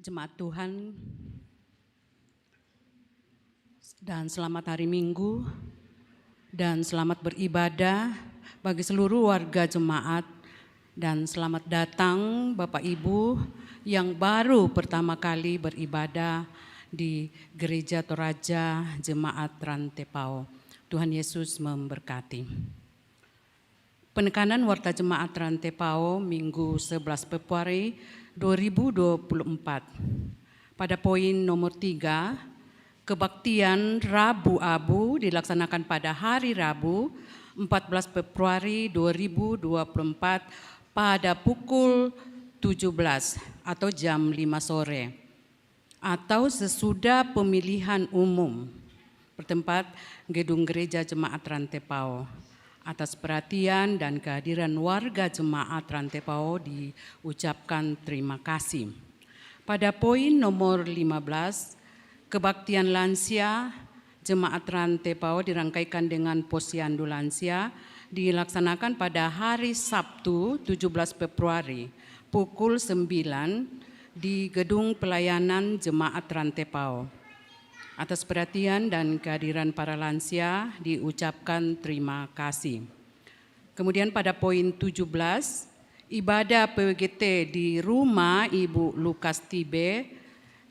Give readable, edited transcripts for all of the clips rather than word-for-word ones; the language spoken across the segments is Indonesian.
Jemaat Tuhan dan selamat hari Minggu dan selamat beribadah bagi seluruh warga jemaat dan selamat datang Bapak Ibu yang baru pertama kali beribadah di Gereja Toraja Jemaat Rantepao. Tuhan Yesus memberkati. Penekanan Warta Jemaat Rantepao Minggu 11 Februari 2024. Pada poin nomor 3, kebaktian Rabu Abu dilaksanakan pada hari Rabu 14 Februari 2024 pada pukul 17 atau jam 5 sore atau sesudah pemilihan umum bertempat Gedung Gereja Jemaat Rantepao. Atas perhatian dan kehadiran warga Jemaat Rantepao diucapkan terima kasih. Pada poin nomor 15, kebaktian lansia Jemaat Rantepao dirangkaikan dengan posyandu lansia dilaksanakan pada hari Sabtu 17 Februari pukul 9 di Gedung Pelayanan Jemaat Rantepao. Atas perhatian dan kehadiran para lansia diucapkan terima kasih. Kemudian pada poin 17, ibadah PWGT di rumah Ibu Lukas Tibe,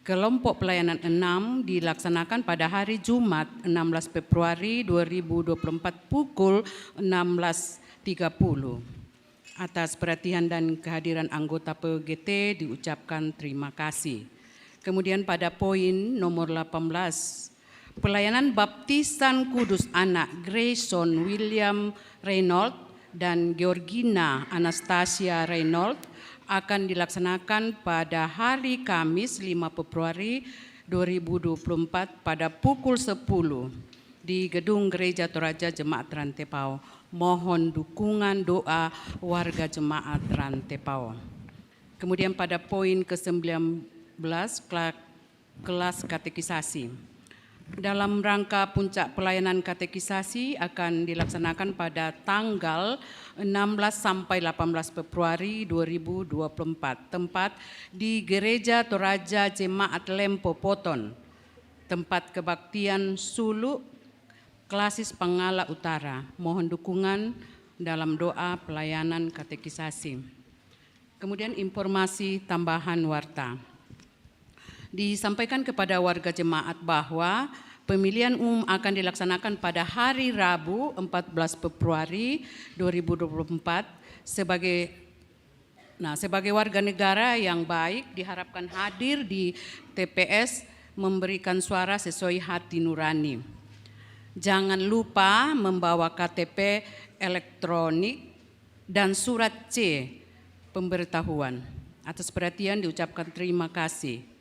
kelompok pelayanan 6 dilaksanakan pada hari Jumat 16 Februari 2024 pukul 16.30. Atas perhatian dan kehadiran anggota PWGT diucapkan terima kasih. Kemudian pada poin nomor 18, pelayanan baptisan kudus anak Grayson William Reynolds dan Georgina Anastasia Reynolds akan dilaksanakan pada hari Kamis 5 Februari 2024 pada pukul 10 di Gedung Gereja Toraja Jemaat Rantepao. Mohon dukungan doa warga Jemaat Rantepao. Kemudian pada poin ke-19, kelas katekisasi. Dalam rangka puncak pelayanan katekisasi akan dilaksanakan pada tanggal 16 sampai 18 Februari 2024. Tempat di Gereja Toraja Jemaat Lempo Poton. Tempat kebaktian Suluk Klasis Pangala Utara. Mohon dukungan dalam doa pelayanan katekisasi. Kemudian informasi tambahan warta. Disampaikan kepada warga jemaat bahwa pemilihan umum akan dilaksanakan pada hari Rabu 14 Februari 2024 sebagai warga negara yang baik diharapkan hadir di TPS memberikan suara sesuai hati nurani. Jangan lupa membawa KTP elektronik dan surat C pemberitahuan. Atas perhatian diucapkan terima kasih.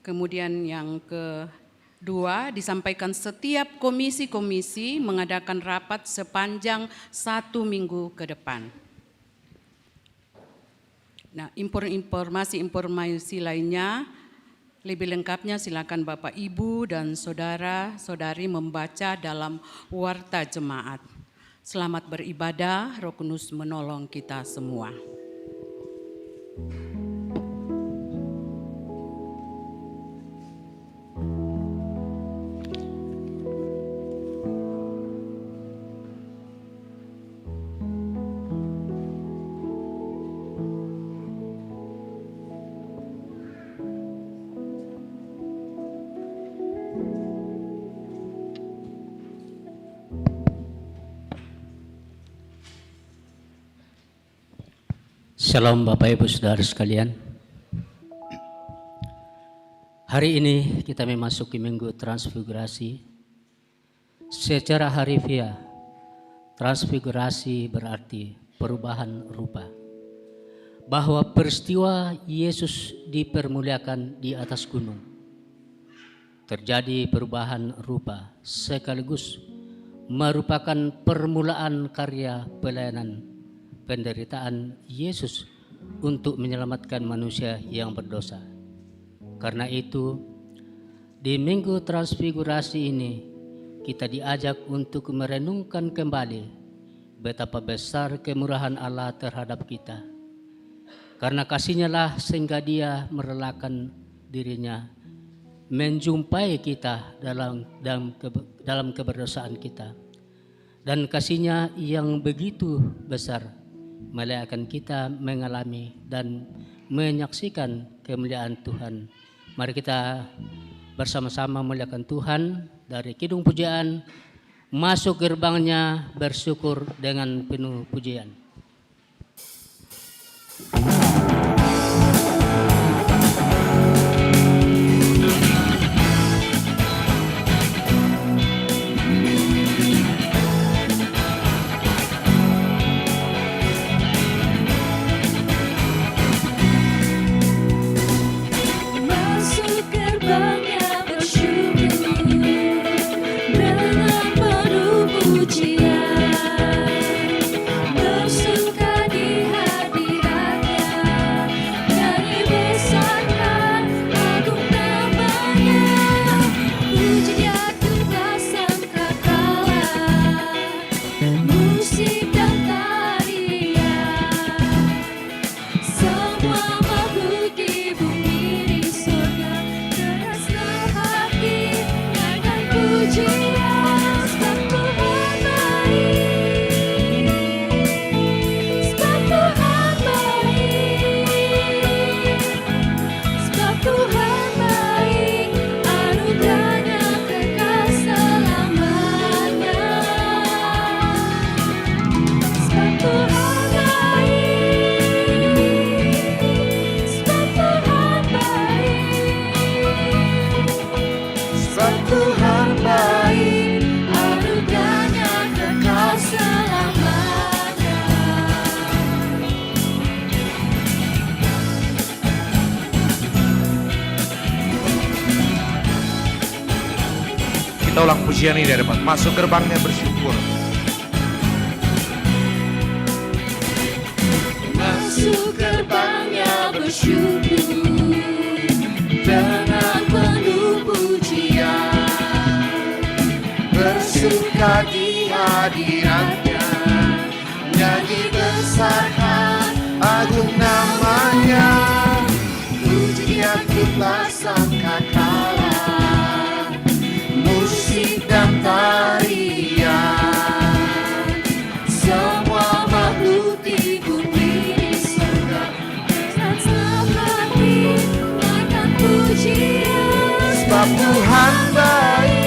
Kemudian yang kedua, disampaikan setiap komisi-komisi mengadakan rapat sepanjang 1 minggu ke depan. Nah, informasi lainnya lebih lengkapnya silakan Bapak Ibu dan saudara-saudari membaca dalam Warta Jemaat. Selamat beribadah, Roh Kudus menolong kita semua. Shalom Bapak Ibu Saudara sekalian. Hari ini kita memasuki Minggu Transfigurasi. Secara harfiah, transfigurasi berarti perubahan rupa. Bahwa peristiwa Yesus dipermuliakan di atas gunung. Terjadi perubahan rupa sekaligus merupakan permulaan karya pelayanan penderitaan Yesus untuk menyelamatkan manusia yang berdosa. Karena itu, di Minggu Transfigurasi ini kita diajak untuk merenungkan kembali betapa besar kemurahan Allah terhadap kita. Karena kasih-Nya lah sehingga Dia merelakan dirinya menjumpai kita dalam keberdosaan kita, dan kasih-Nya yang begitu besar melayakan kita mengalami dan menyaksikan kemuliaan Tuhan. Mari kita bersama-sama muliakan Tuhan dari kidung pujian, masuk gerbangnya bersyukur dengan penuh pujian. Kita ulang pujian ini dari depan. Masuk gerbangnya bersyukur. Masuk gerbangnya bersyukur dengan penuh pujian, bersuka di hadiratnya, nyanyi besarkan agung namanya, puji dia kita sangkakala, musik dan tarian, semua makhluk di bumi di surga dan senang hati akan pujian. Sebab Tuhan baik,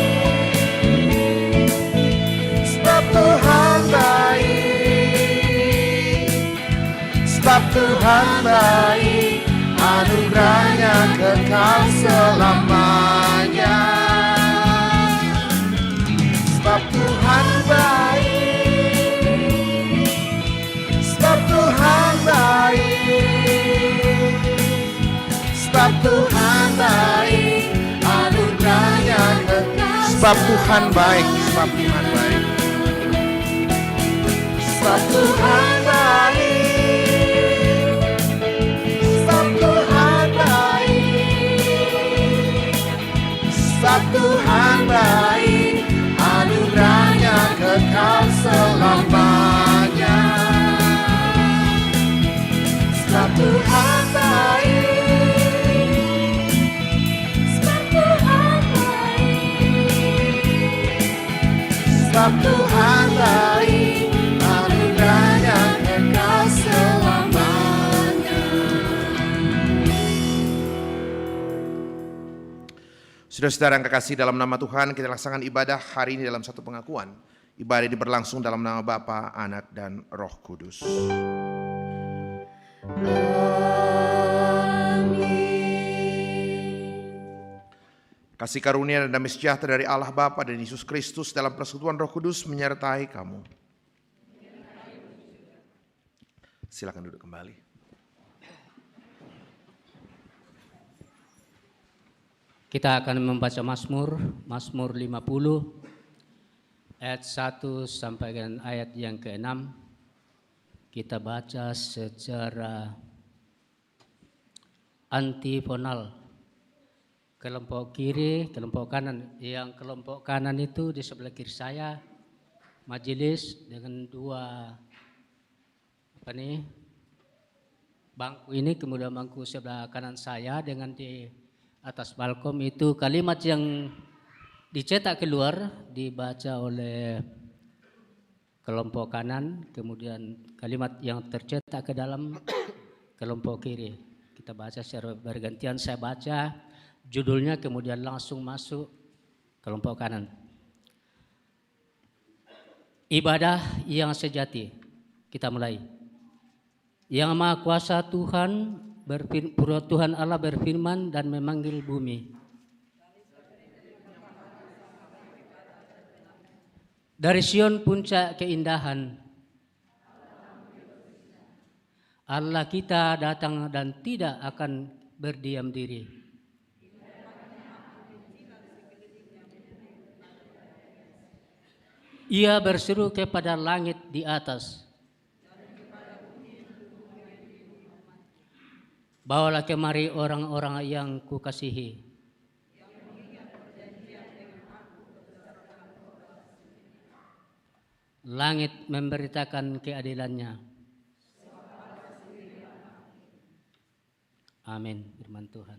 sebab Tuhan baik, sebab Tuhan baik, anugerahnya kekal selamanya. Sebab Tuhan baik, sebab Tuhan baik, sebab Tuhan baik, anugerahnya kekal. Sebab Tuhan baik, sebab Tuhan baik. Sebab Tuhan baik, sebab Tuhan baik, sebab Tuhan baik, anugerahnya kekal selamanya. Sebab Tuhan baik, sebab Tuhan baik, sebab Tuhan baik, anugerahnya kekal selamanya. Saudara-saudara yang kekasih dalam nama Tuhan, kita laksanakan ibadah hari ini dalam satu pengakuan. Ibadah ini berlangsung dalam nama Bapa, Anak, dan Roh Kudus. Kasih karunia dan damai sejahtera dari Allah Bapa dan Yesus Kristus dalam persekutuan Roh Kudus menyertai kamu. Silakan duduk kembali. Kita akan membaca Mazmur 50 ayat 1 sampai dengan ayat yang ke-6. Kita baca secara antifonal. Kelompok kiri, kelompok kanan. Yang kelompok kanan itu di sebelah kiri saya, majelis dengan dua bangku ini, kemudian bangku sebelah kanan saya dengan di atas balkon itu kalimat yang dicetak keluar dibaca oleh kelompok kanan, kemudian kalimat yang tercetak ke dalam kelompok kiri. Kita baca secara bergantian, saya baca judulnya kemudian langsung masuk kelompok kanan. Ibadah yang sejati. Kita mulai. Yang Maha Kuasa Tuhan Tuhan Allah berfirman dan memanggil bumi. Dari Sion puncak keindahan, Allah kita datang dan tidak akan berdiam diri. Ia berseru kepada langit di atas, bawalah kemari orang-orang yang kukasihi. Langit memberitakan keadilannya. Amin. Firman Tuhan.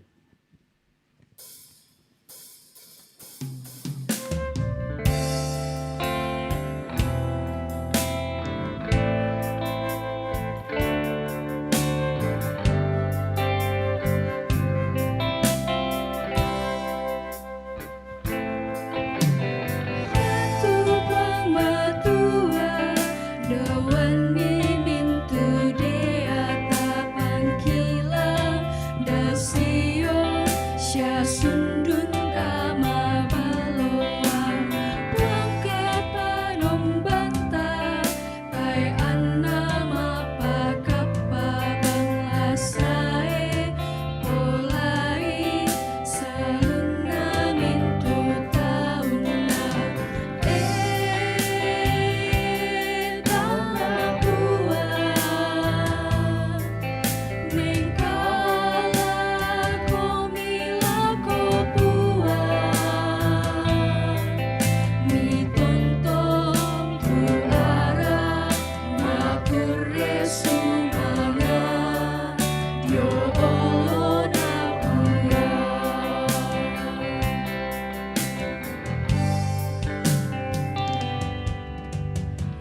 Tupang matua dawan mimin tu dea tapan kilang da Sion sya sundun kama baloang bangke panombanta tai anna mapakapa banglasae polai salunna mintu taunna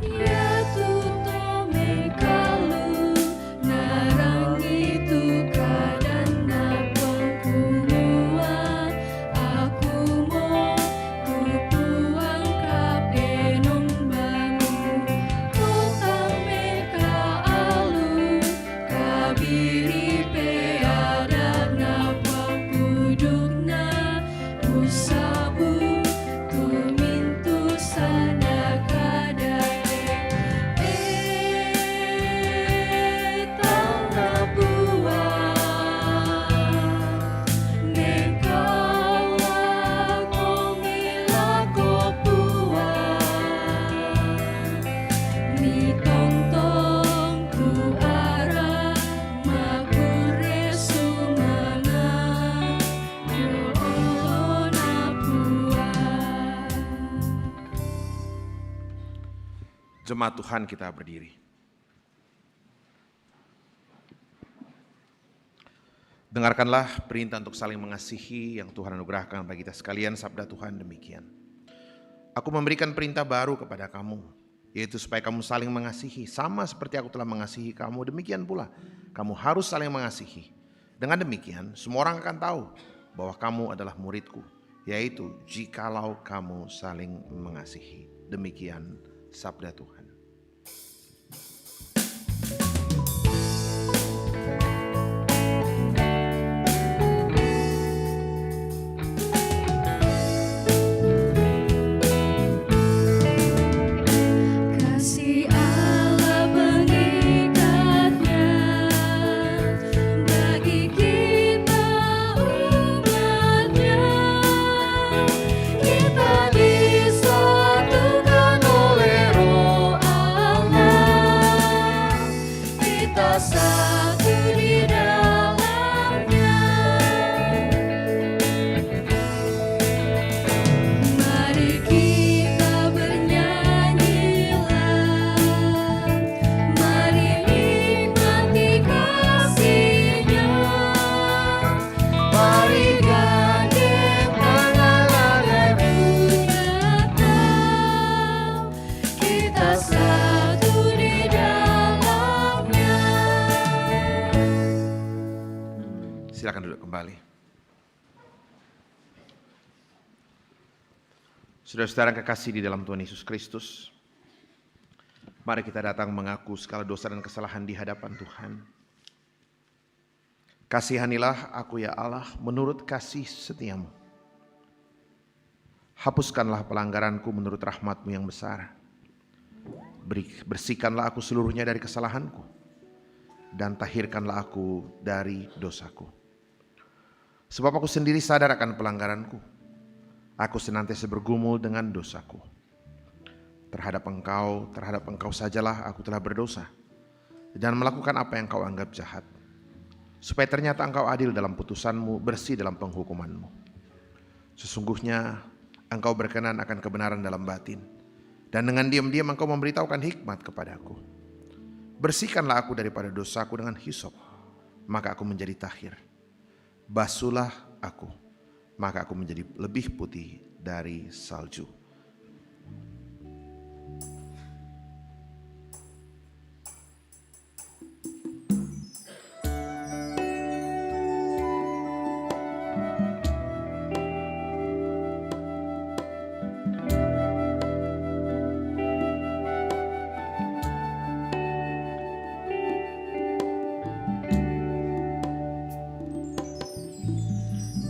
Ya tuto mekalu narangi tu kadana pengkumuan aku mo kupuang kapenom bangun kotang meka alu kabiri peadab na pangpudukna usabu tumintu sana kadake tangga buah nekala komila kopuan ni tongtong ku arah makure sumana yo na puan. Jemaat Tuhan, kita berdiri. Dengarkanlah perintah untuk saling mengasihi yang Tuhan anugerahkan bagi kita sekalian. Sabda Tuhan demikian. Aku memberikan perintah baru kepada kamu, yaitu supaya kamu saling mengasihi. Sama seperti aku telah mengasihi kamu, demikian pula kamu harus saling mengasihi. Dengan demikian, semua orang akan tahu bahwa kamu adalah muridku, yaitu jikalau kamu saling mengasihi. Demikian sabda Tuhan. Kasih Allah mengikatnya bagi kita umatnya. Kita disatukan oleh Roh Silakan duduk kembali. Saudara-saudara yang kekasih di dalam Tuhan Yesus Kristus, mari kita datang mengaku segala dosa dan kesalahan di hadapan Tuhan. Kasihanilah aku ya Allah menurut kasih setiamu. Hapuskanlah pelanggaranku menurut rahmat-Mu yang besar. Bersihkanlah aku seluruhnya dari kesalahanku, dan tahirkanlah aku dari dosaku. Sebab aku sendiri sadar akan pelanggaranku. Aku senantiasa bergumul dengan dosaku. Terhadap engkau sajalah aku telah berdosa, dan melakukan apa yang kau anggap jahat. Supaya ternyata engkau adil dalam putusanmu, bersih dalam penghukumanmu. Sesungguhnya engkau berkenan akan kebenaran dalam batin, dan dengan diam-diam engkau memberitahukan hikmat kepadaku. Bersihkanlah aku daripada dosaku dengan hisop, maka aku menjadi tahir. Basuhlah aku, maka aku menjadi lebih putih dari salju.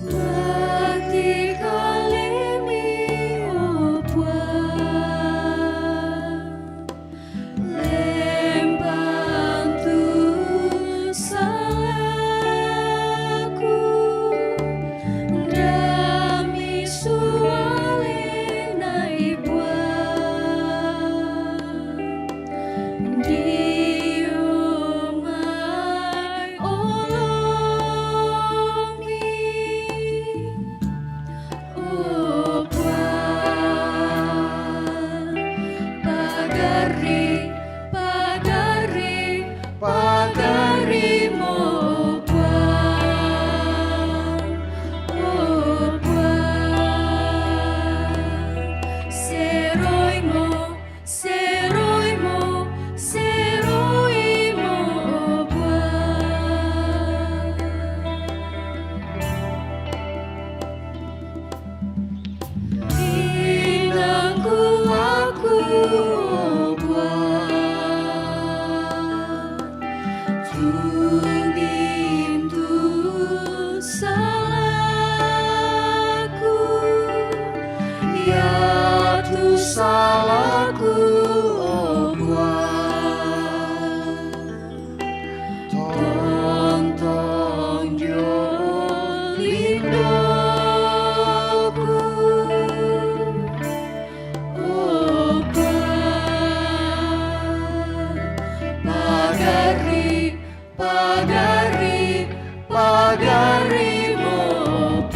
Bakti kalimi opwa lembang tu salahku dami suale naibwa diomai olomi opwa pagari opwa seroimo opwa inangku aku tumintu salahku ya tu salahku tonton yo lindoku pagari opwa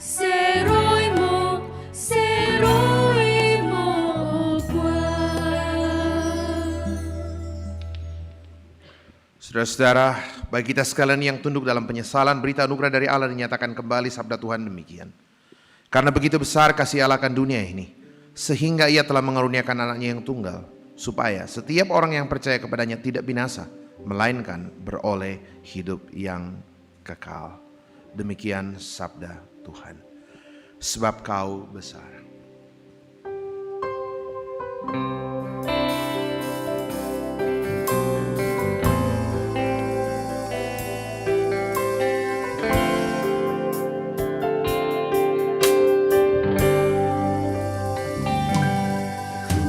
seroimo opwa. Saudara-saudara, bagi kita sekalian yang tunduk dalam penyesalan, berita anugerah dari Allah dinyatakan kembali sabda Tuhan demikian. Karena begitu besar kasih Allah akan dunia ini, sehingga Ia telah mengaruniakan anaknya yang tunggal, supaya setiap orang yang percaya kepadanya tidak binasa, melainkan beroleh hidup yang kekal. Demikian sabda Tuhan. Sebab Kau besar.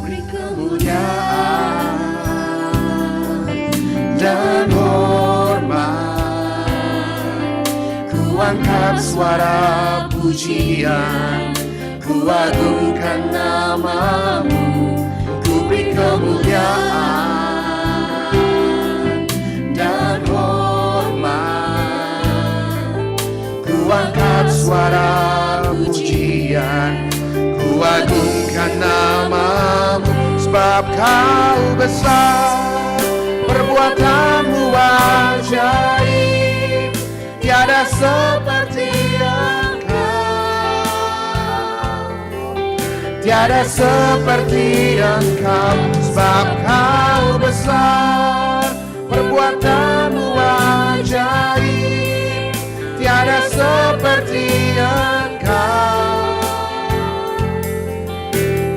Beri kemuliaan dan hormat, ku angkat suara pujian, ku agungkan nama-Mu, ku beri kemuliaan dan hormat, ku angkat suara pujian, ku agungkan nama-Mu, sebab Kau besar, perbuatan-Mu ajaib, tiada seperti Engkau, Tiada seperti Engkau, sebab Kau besar, perbuatanmu ajaib. Tiada seperti Engkau,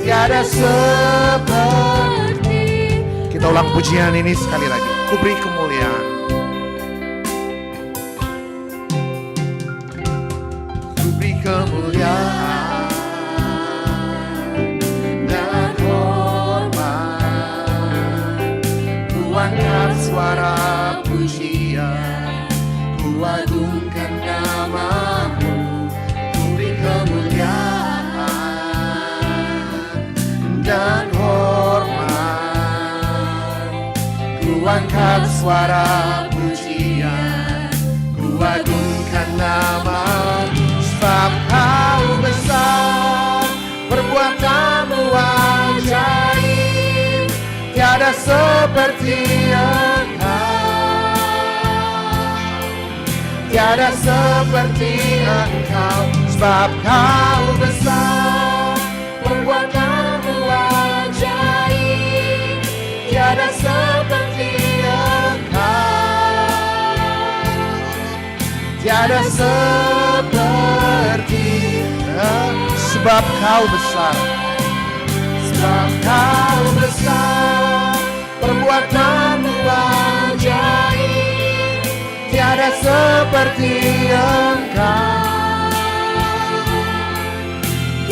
tiada seperti. Kita ulang pujian ini sekali lagi. Ku beri kemuliaan, ku beri kemuliaan dan hormat. Ku angkat suara pujian, ku agungkan namamu. Ku beri kemuliaan dan hormat. Ku angkat suara pujian, ku agungkan namamu. Sebab Kau besar, perbuatanmu ajaib. Tiada seperti Engkau, tiada seperti Engkau. Sebab Kau besar, perbuatanmu ajaib. Tiada seperti Engkau, tiada seperti Engkau. Sebab Kau besar, sebab Kau besar, perbuatanmu ajaib. Tiada seperti Engkau,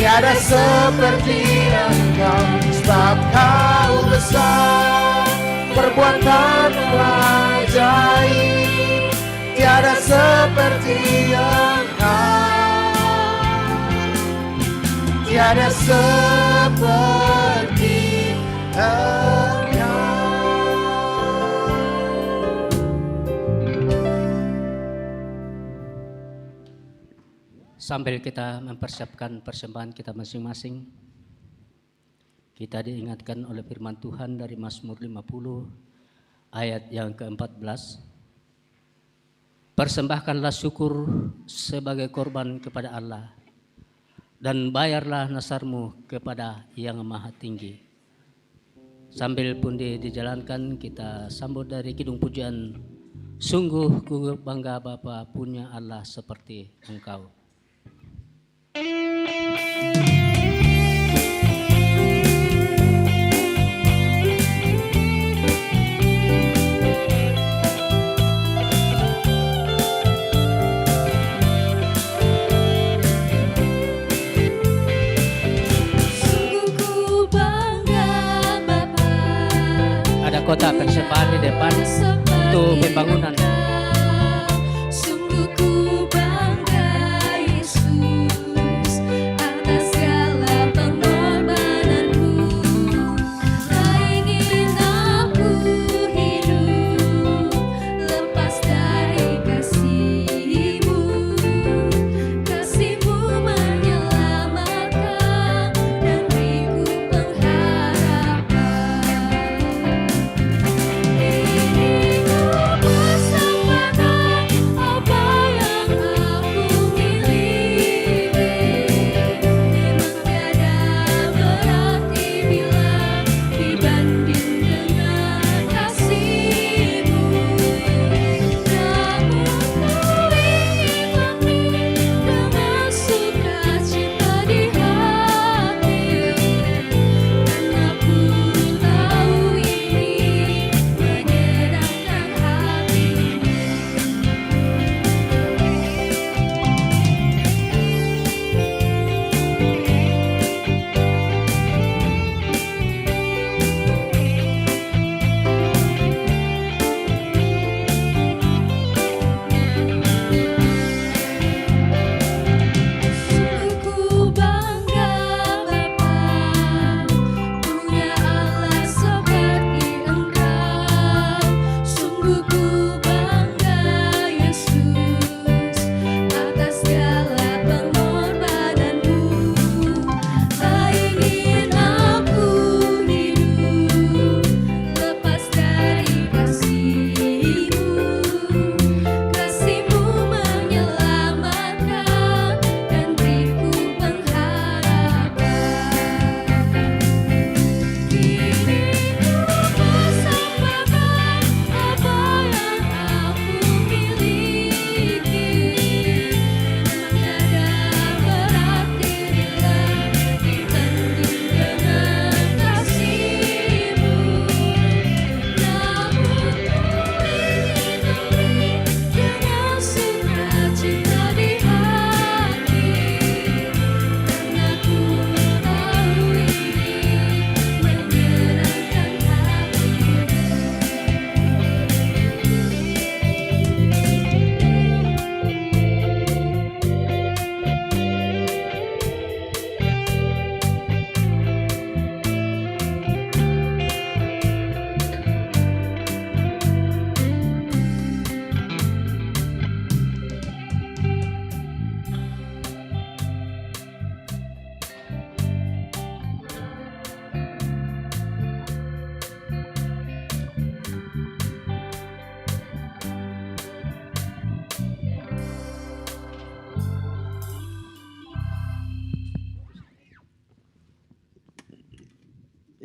tiada seperti Engkau. Sebab Kau besar, perbuatanmu ajaib. Tiada seperti Engkau, tiada seperti Engkau. Sambil kita mempersiapkan persembahan kita masing-masing, kita diingatkan oleh firman Tuhan dari Mazmur 50 ayat yang ke-14. Persembahkanlah syukur sebagai korban kepada Allah, dan bayarlah nasarmu kepada Yang Maha Tinggi. Sambil pundi dijalankan, kita sambut dari kidung pujian, sungguh ku bangga Bapa punya Allah seperti Engkau. Ada kota persembahan di depan untuk pembangunan. Sungguh ku bangga Yesus atas segala pengorbananmu. Tak ingin aku hidup lepas dari kasih-Mu. Kasih-Mu menyelamatkan dan beriku pengharapan. Ini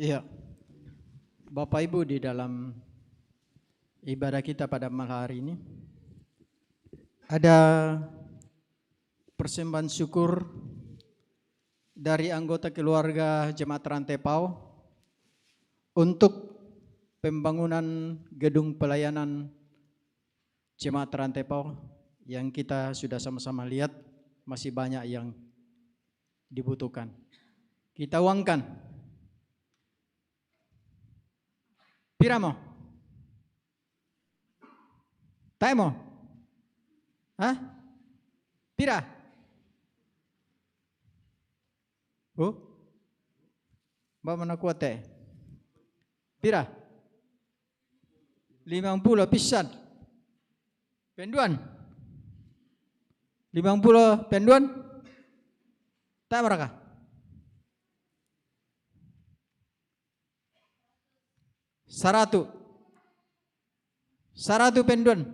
Iya. Bapak Ibu, di dalam ibadah kita pada malam hari ini ada persembahan syukur dari anggota keluarga Jemaat Rantai Pau untuk pembangunan gedung pelayanan Jemaat Rantai Pau yang kita sudah sama-sama lihat masih banyak yang dibutuhkan. Kita uangkan. Pira mo? Tayo mo? Hah? Pira? Oh? Ba mana kuat eh? Pira? 50 pisan. Penduan? 50 penduan? Tayo mereka? 100 penduan,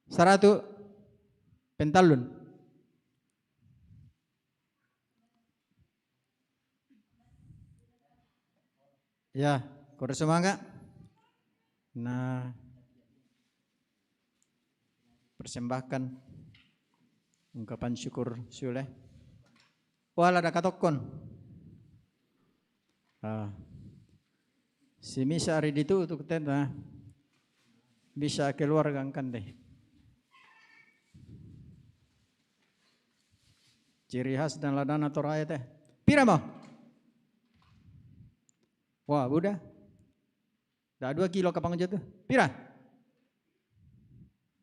100 pentalun. Ya, kore semangat. Nah, persembahkan ungkapan syukur Sule. Wala ada katokon. Si misa hari itu untuk tenda bisa keluar gangkan deh. Ciri khas dan ladana toraya teh. Pira mau? Wah, udah. Dah 2 kilo kapang jatuh. Pira?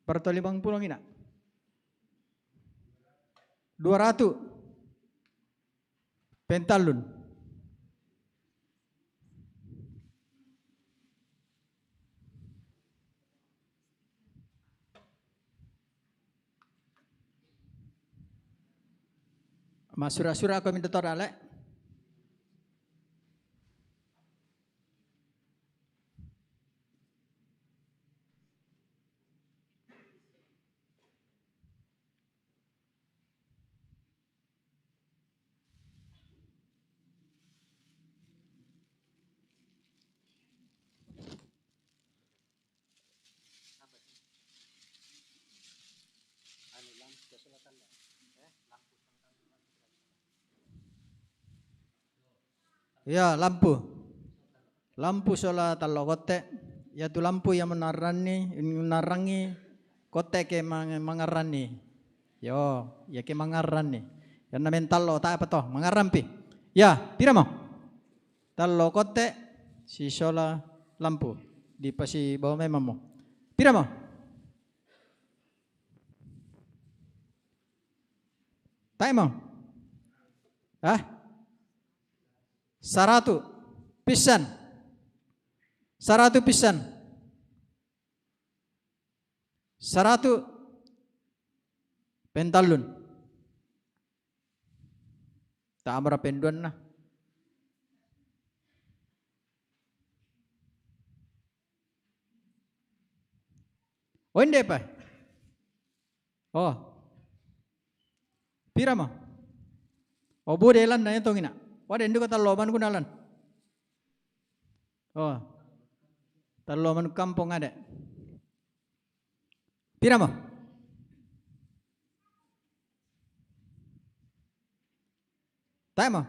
Perto 50 ngina. 200 pentalun. Mas surah-surah aku minta tora lek. Ya, lampu. Lampu sola talo kote. Yaitu lampu yang menarangi kote ke mangarani. Yo, ya ke mangarani. Yang namen talo tak apa toh, mangarampi. Ya, pira mau? Talo kote si sola lampu di pasi bawah memang mau. Pira mau? Tak mau? Hah? 100 pisan. 100 pisan. 100 pentalun. Tak amra penduan nah. Oh ini apa? Oh. Pira mah? Oh budelan na ito ngina. Wada hindi ko taloman ko nalan. Oh. Taloman kampung ada. Pira mo? Tayo mo?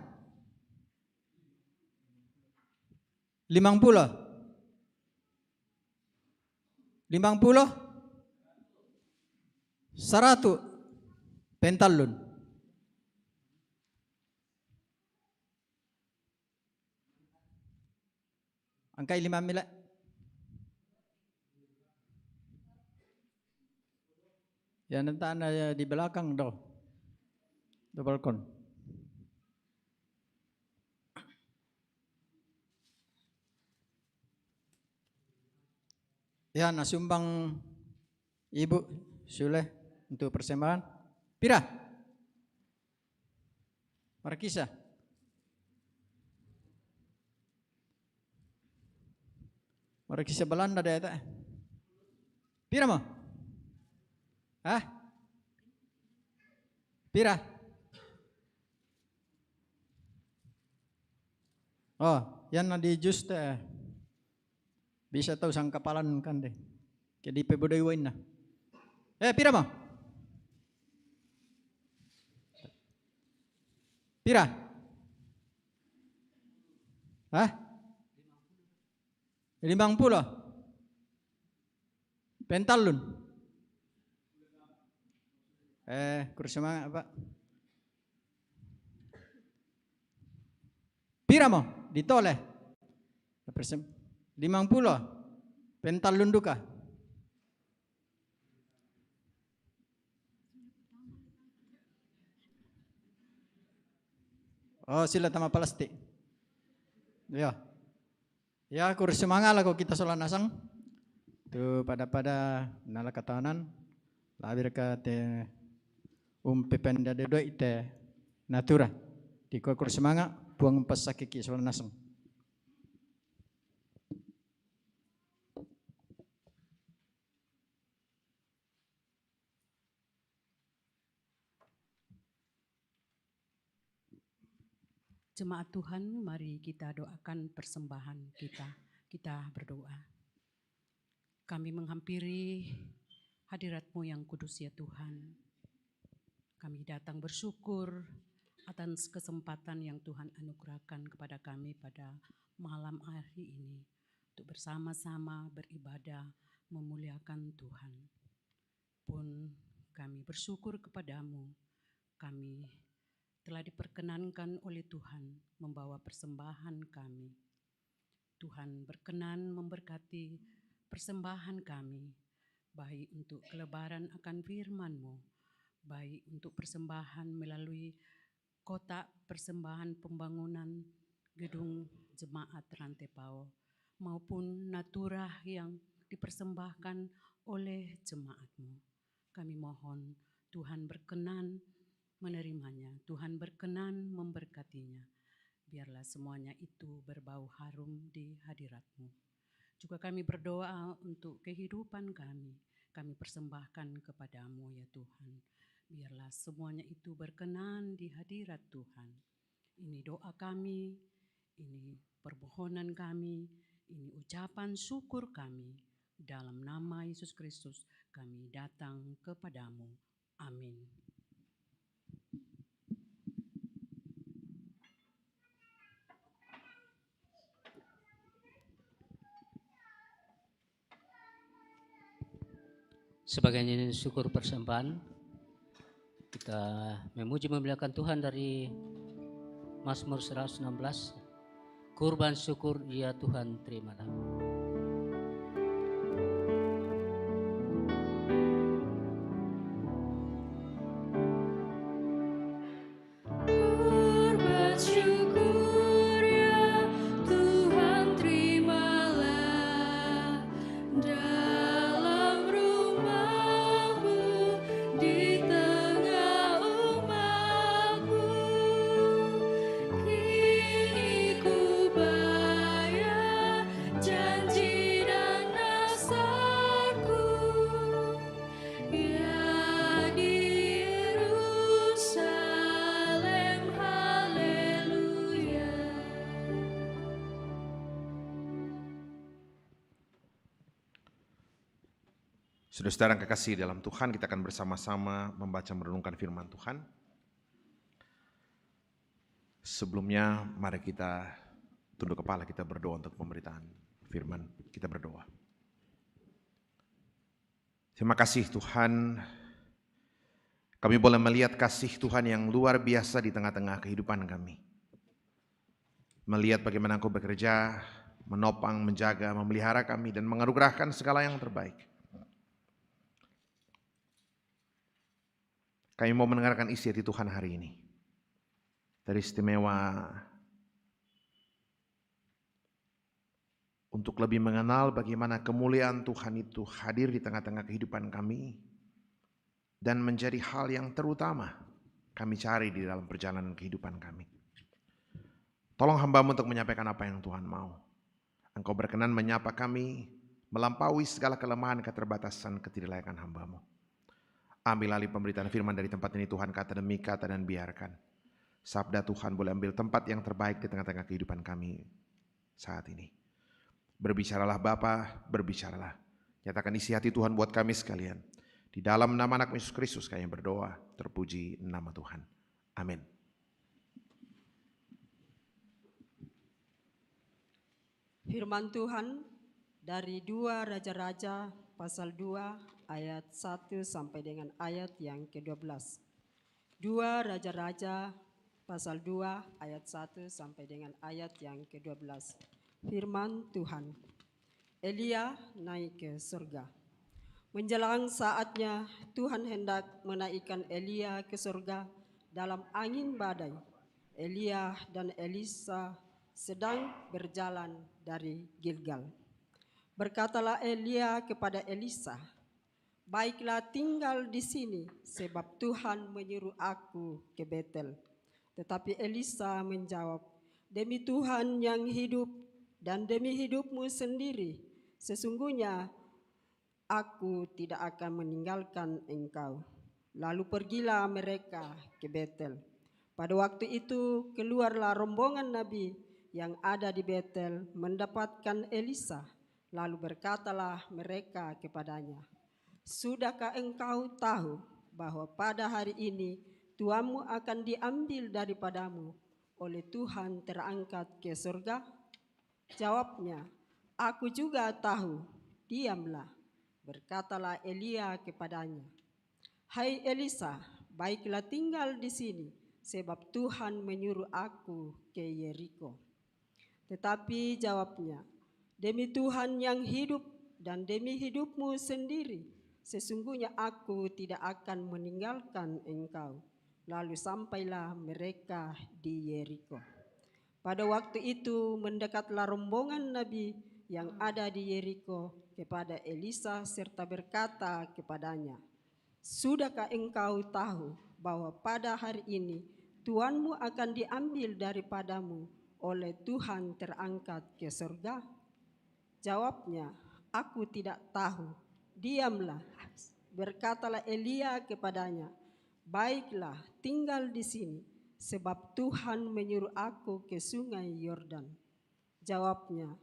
50. 50? 100 pentalun. Angkai 5 mila. Ya nanti anda di belakang doh. Di balkon. Ya nasumbang Ibu Sule untuk persembahan. Pira? Markisa. Markisa Belanda deh tak? Pira mo? Hah? Pira? Oh, yan na di just bisa tahu sang kapalan kan deh. Kedi pe bodai wain na. Pira mo? Pira? Hah? 50. Pentalun. Kurang semangat Pak. Pira mo? Ditoleh. 50. Pentalun duka. Oh, sila tama plastik. Ya. Ya, kurang semangat lah kalau kita soal nasang. Tu pada nala katanan labir ka te pependa de doi te natura. Di kurang semangat buang pasakiki soal nasang. Jemaat Tuhan, mari kita doakan persembahan kita. Kita berdoa. Kami menghampiri hadirat-Mu yang kudus ya Tuhan. Kami datang bersyukur atas kesempatan yang Tuhan anugerahkan kepada kami pada malam hari ini. Untuk bersama-sama beribadah memuliakan Tuhan. Pun kami bersyukur kepadamu. Kami telah diperkenankan oleh Tuhan membawa persembahan kami. Tuhan berkenan memberkati persembahan kami, baik untuk kelebaran akan firman-Mu, baik untuk persembahan melalui kotak persembahan pembangunan gedung jemaat Rantepao, maupun naturah yang dipersembahkan oleh jemaat-Mu. Kami mohon Tuhan berkenan menerimanya, Tuhan berkenan memberkatinya. Biarlah semuanya itu berbau harum di hadirat-Mu. Juga kami berdoa untuk kehidupan kami persembahkan kepadamu ya Tuhan. Biarlah semuanya itu berkenan di hadirat Tuhan. Ini doa kami, ini permohonan kami, ini ucapan syukur kami. Dalam nama Yesus Kristus kami datang kepadamu. Amin. Sebagai nyanyian syukur persembahan, kita memuji memuliakan Tuhan dari Mazmur 116. Kurban syukur ya Tuhan terimalah. Kurban syukur ya Tuhan terimalah dalam rumah-Mu di tengah umat-Mu. Kini ku bayar janji dan nasarku ya di Yerusalem. Haleluya. Saudara-saudara yang kekasih dalam Tuhan, kita akan bersama-sama membaca merenungkan firman Tuhan. Sebelumnya, mari kita tunduk kepala, kita berdoa untuk pemberitaan firman. Kita berdoa. Terima kasih Tuhan, kami boleh melihat kasih Tuhan yang luar biasa di tengah-tengah kehidupan kami. Melihat bagaimana Engkau bekerja, menopang, menjaga, memelihara kami, dan menganugerahkan segala yang terbaik. Kami mau mendengarkan isi hati Tuhan hari ini. Dari istimewa untuk lebih mengenal bagaimana kemuliaan Tuhan itu hadir di tengah-tengah kehidupan kami dan menjadi hal yang terutama kami cari di dalam perjalanan kehidupan kami. Tolong hamba-Mu untuk menyampaikan apa yang Tuhan mau. Engkau berkenan menyapa kami melampaui segala kelemahan, keterbatasan, ketidaklayakan hamba-Mu. Ambil alih pemberitaan firman dari tempat ini Tuhan, kata demi kata, dan biarkan sabda Tuhan boleh ambil tempat yang terbaik di tengah-tengah kehidupan kami saat ini. Berbicaralah Bapa, berbicaralah. Nyatakan isi hati Tuhan buat kami sekalian. Di dalam nama anak Yesus Kristus kami berdoa, terpuji nama Tuhan. Amin. Firman Tuhan dari 2 Raja-Raja pasal 2 ayat 1 sampai dengan ayat yang ke-12. 2 Raja-Raja pasal 2 ayat 1 sampai dengan ayat yang ke-12. Firman Tuhan. Elia naik ke surga. Menjelang saatnya Tuhan hendak menaikkan Elia ke surga dalam angin badai. Elia dan Elisa sedang berjalan dari Gilgal. Berkatalah Elia kepada Elisa, "Baiklah tinggal di sini, sebab Tuhan menyuruh aku ke Betel." Tetapi Elisa menjawab, "Demi Tuhan yang hidup dan demi hidupmu sendiri, sesungguhnya aku tidak akan meninggalkan engkau." Lalu pergilah mereka ke Betel. Pada waktu itu keluarlah rombongan nabi yang ada di Betel mendapatkan Elisa. Lalu berkatalah mereka kepadanya, "Sudahkah engkau tahu bahwa pada hari ini tuanmu akan diambil daripadamu oleh Tuhan terangkat ke surga?" Jawabnya, "Aku juga tahu." "Diamlah," berkatalah Elia kepadanya. "Hai Elisa, baiklah tinggal di sini, sebab Tuhan menyuruh aku ke Yeriko." Tetapi jawabnya, "Demi Tuhan yang hidup dan demi hidupmu sendiri, sesungguhnya aku tidak akan meninggalkan engkau." Lalu sampailah mereka di Yeriko. Pada waktu itu mendekatlah rombongan nabi yang ada di Yeriko kepada Elisa serta berkata kepadanya, "Sudahkah engkau tahu bahwa pada hari ini tuanmu akan diambil daripadamu oleh Tuhan terangkat ke surga?" Jawabnya, "Aku tidak tahu." "Diamlah," berkatalah Elia kepadanya. "Baiklah, tinggal di sini, sebab Tuhan menyuruh aku ke sungai Yordan." Jawabnya,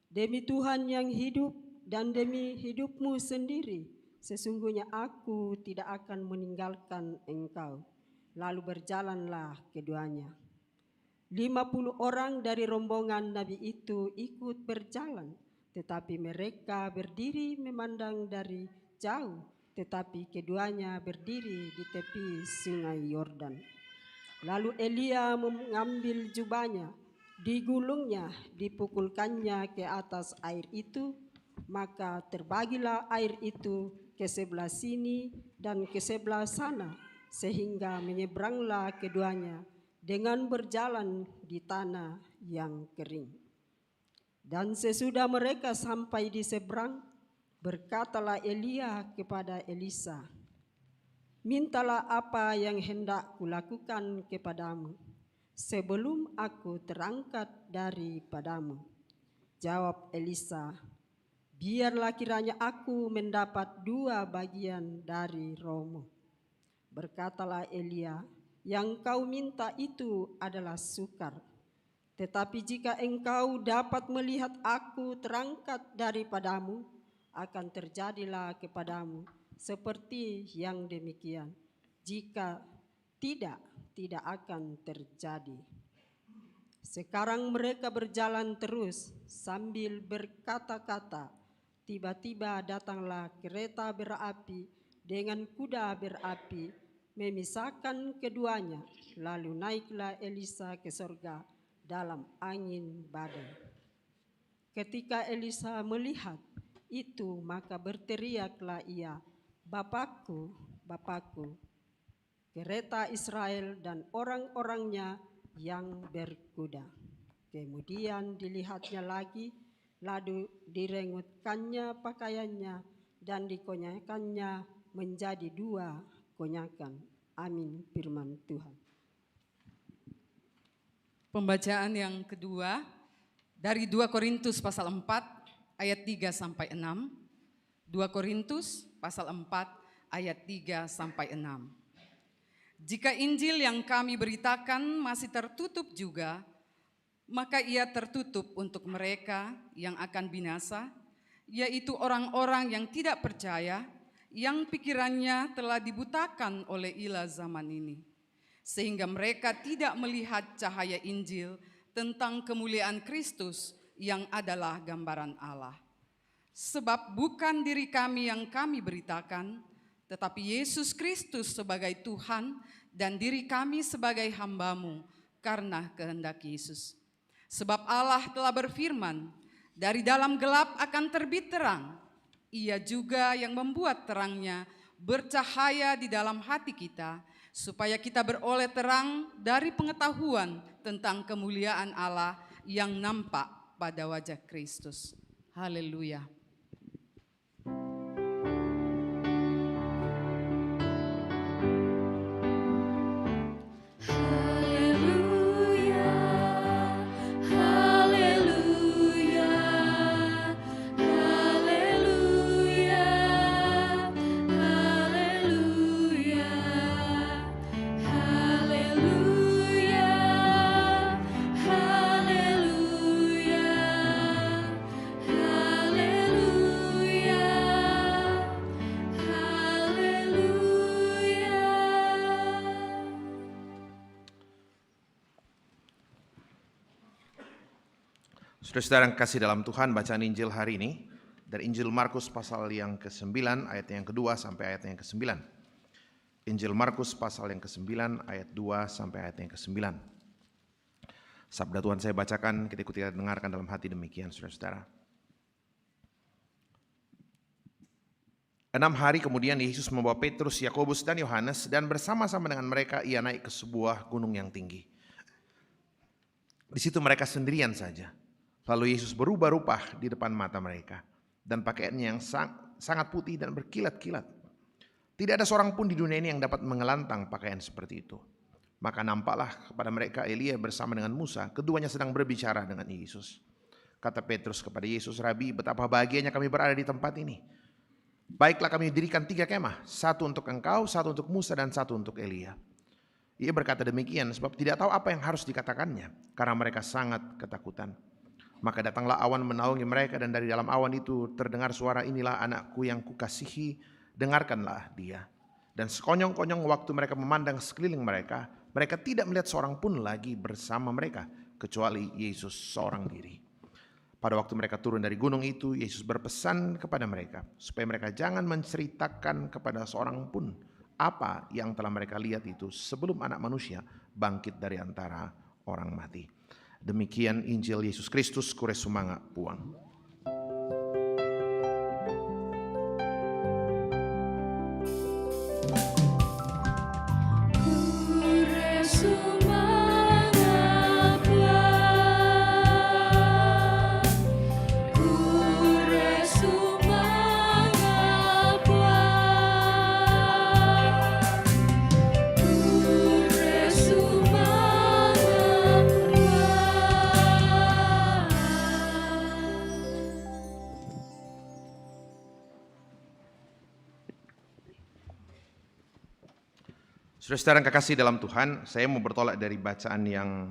"Demi Tuhan yang hidup dan demi hidupmu sendiri, sesungguhnya aku tidak akan meninggalkan engkau." Lalu berjalanlah keduanya. 50 orang dari rombongan nabi itu ikut berjalan, tetapi mereka berdiri memandang dari jauh, tetapi keduanya berdiri di tepi sungai Yordan. Lalu Elia mengambil jubahnya, digulungnya, dipukulkannya ke atas air itu, maka terbagilah air itu ke sebelah sini dan ke sebelah sana, sehingga menyeberanglah keduanya dengan berjalan di tanah yang kering. Dan sesudah mereka sampai di seberang, berkatalah Elia kepada Elisa, "Mintalah apa yang hendak kulakukan kepadamu sebelum aku terangkat daripadamu." Jawab Elisa, "Biarlah kiranya aku mendapat 2 bagian dari rohmu." Berkatalah Elia, "Yang kau minta itu adalah sukar. Tetapi jika engkau dapat melihat aku terangkat daripadamu, akan terjadilah kepadamu seperti yang demikian. Jika tidak, tidak akan terjadi." Sekarang mereka berjalan terus sambil berkata-kata. Tiba-tiba datanglah kereta berapi dengan kuda berapi memisahkan keduanya. Lalu naiklah Elisa ke surga dalam angin badai. Ketika Elisa melihat itu, maka berteriaklah ia, "Bapakku, Bapakku, kereta Israel dan orang-orangnya yang berkuda." Kemudian dilihatnya lagi, lalu direngutkannya pakaiannya dan dikonyakannya menjadi 2 konyakan. Amin, firman Tuhan. Pembacaan yang kedua dari 2 Korintus pasal 4 ayat 3 sampai 6. 2 Korintus pasal 4 ayat 3 sampai 6. Jika Injil yang kami beritakan masih tertutup juga, maka ia tertutup untuk mereka yang akan binasa, yaitu orang-orang yang tidak percaya, yang pikirannya telah dibutakan oleh ilah zaman ini, sehingga mereka tidak melihat cahaya Injil tentang kemuliaan Kristus yang adalah gambaran Allah. Sebab bukan diri kami yang kami beritakan, tetapi Yesus Kristus sebagai Tuhan dan diri kami sebagai hamba-Mu karena kehendak Yesus. Sebab Allah telah berfirman, dari dalam gelap akan terbit terang. Ia juga yang membuat terangnya bercahaya di dalam hati kita, supaya kita beroleh terang dari pengetahuan tentang kemuliaan Allah yang nampak pada wajah Kristus. Haleluya. Haleluya, haleluya, haleluya, haleluya, haleluya, haleluya, haleluya, haleluya. Saudara-saudara yang kasih dalam Tuhan, bacaan Injil hari ini dari Injil Markus pasal yang ke-9 ayat yang kedua sampai ayat yang ke-9. Injil Markus pasal yang ke-9 ayat 2 sampai ayat yang ke-9. Sabda Tuhan saya bacakan, kita ikuti dan dengarkan dalam hati demikian saudara-saudara. 6 hari kemudian Yesus membawa Petrus, Yakobus dan Yohanes, dan bersama-sama dengan mereka ia naik ke sebuah gunung yang tinggi. Di situ mereka sendirian saja. Lalu Yesus berubah rupa di depan mata mereka, dan pakaiannya yang sangat putih dan berkilat-kilat. Tidak ada seorang pun di dunia ini yang dapat mengelantang pakaian seperti itu. Maka nampaklah kepada mereka Elia bersama dengan Musa, keduanya sedang berbicara dengan Yesus. Kata Petrus kepada Yesus, Rabi, betapa bahagianya kami berada di tempat ini. Baiklah, kami dirikan 3 kemah, satu untuk engkau, satu untuk Musa, dan satu untuk Elia. Ia berkata demikian sebab tidak tahu apa yang harus dikatakannya, karena mereka sangat ketakutan. Maka datanglah awan menaungi mereka, dan dari dalam awan itu terdengar suara, inilah anakku yang kukasihi, dengarkanlah dia. Dan sekonyong-konyong waktu mereka memandang sekeliling mereka, mereka tidak melihat seorang pun lagi bersama mereka, kecuali Yesus seorang diri. Pada waktu mereka turun dari gunung itu, Yesus berpesan kepada mereka, supaya mereka jangan menceritakan kepada seorang pun apa yang telah mereka lihat itu sebelum Anak Manusia bangkit dari antara orang mati. Demikian Injil Yesus Kristus, kure sumanga puang. Kure sumanga puang, kure sumanga puang, kure sumanga puang. Saudara-saudara yang kekasih dalam Tuhan, saya mau bertolak dari bacaan yang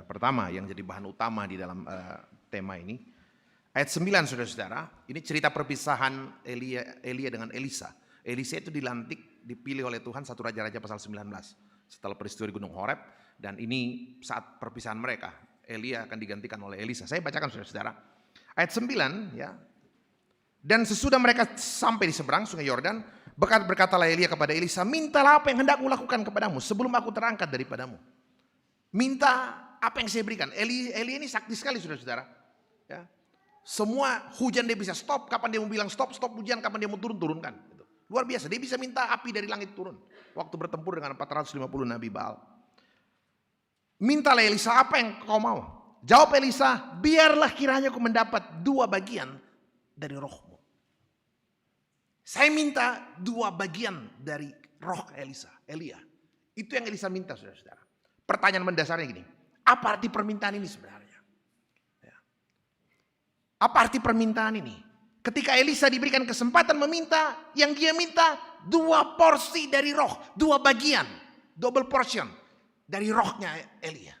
pertama yang jadi bahan utama di dalam tema ini. Ayat 9 saudara-saudara, ini cerita perpisahan Elia dengan Elisa. Elisa itu dilantik, dipilih oleh Tuhan satu Raja-Raja pasal 19 setelah peristiwa di Gunung Horeb, dan ini saat perpisahan mereka. Elia akan digantikan oleh Elisa. Saya bacakan saudara-saudara. Ayat 9 ya. Dan sesudah mereka sampai di seberang Sungai Yordan, berkatalah Elia kepada Elisa, mintalah apa yang hendak kulakukan kepadamu sebelum aku terangkat daripadamu. Minta apa yang saya berikan. Elia ini sakti sekali saudara-saudara. Ya. Semua hujan dia bisa stop, kapan dia mau bilang stop hujan, kapan dia mau turunkan. Gitu. Luar biasa, dia bisa minta api dari langit turun. Waktu bertempur dengan 450 Nabi Baal. Mintalah Elisa, apa yang kau mau? Jawab Elisa, biarlah kiranya aku mendapat 2 bagian dari rohmu. Saya minta 2 bagian dari roh Elia. Itu yang Elisa minta saudara-saudara. Pertanyaan mendasarnya gini, apa arti permintaan ini sebenarnya? Ya. Apa arti permintaan ini? Ketika Elisa diberikan kesempatan meminta, yang dia minta 2 porsi dari roh, 2 bagian double portion dari rohnya Elia.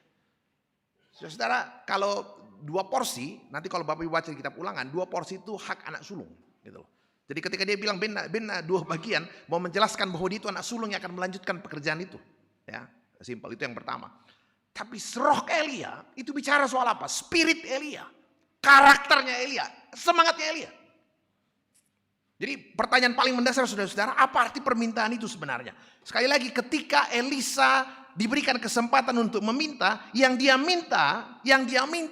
Saudara, kalau 2 porsi, nanti kalau Bapak Ibu baca di kitab Ulangan, 2 porsi itu hak anak sulung, gitu loh. Jadi ketika dia bilang bena 2 bagian, mau menjelaskan bahwa dia itu anak sulung yang akan melanjutkan pekerjaan itu. Ya, simpel, itu yang pertama. Tapi roh Elia itu bicara soal apa? Spirit Elia, karakternya Elia, semangatnya Elia. Jadi pertanyaan paling mendasar saudara-saudara, apa arti permintaan itu sebenarnya? Sekali lagi, ketika Elisa diberikan kesempatan untuk meminta, yang dia minta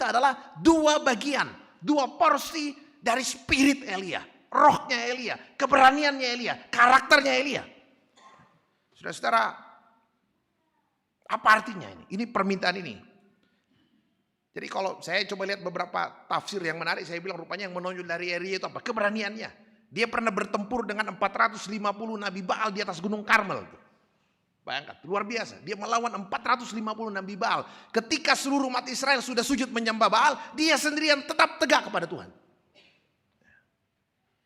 adalah 2 bagian, 2 porsi dari spirit Elia, rohnya Elia, keberaniannya Elia, karakternya Elia. Saudara-saudara, apa artinya ini? Ini permintaan ini. Jadi kalau saya coba lihat beberapa tafsir yang menarik, saya bilang rupanya yang menonjol dari Elia itu apa? Keberaniannya. Dia pernah bertempur dengan 450 Nabi Baal di atas Gunung Karmel. Bayangkan, luar biasa. Dia melawan 450 Nabi Baal. Ketika seluruh umat Israel sudah sujud menyembah Baal, dia sendirian tetap tegak kepada Tuhan.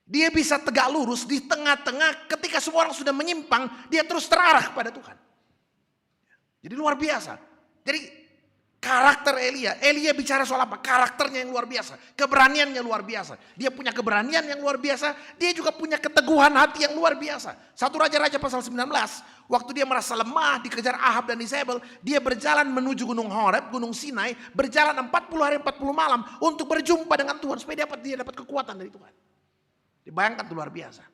Dia bisa tegak lurus di tengah-tengah ketika semua orang sudah menyimpang, dia terus terarah kepada Tuhan. Jadi luar biasa. Jadi karakter Elia bicara soal apa? Karakternya yang luar biasa, keberaniannya luar biasa. Dia punya keberanian yang luar biasa, dia juga punya keteguhan hati yang luar biasa. 1 Raja-Raja pasal 19, waktu dia merasa lemah, dikejar Ahab dan Isabel, dia berjalan menuju Gunung Horeb, Gunung Sinai, berjalan 40 hari 40 malam untuk berjumpa dengan Tuhan supaya dia dapat kekuatan dari Tuhan. Dibayangkan itu luar biasa.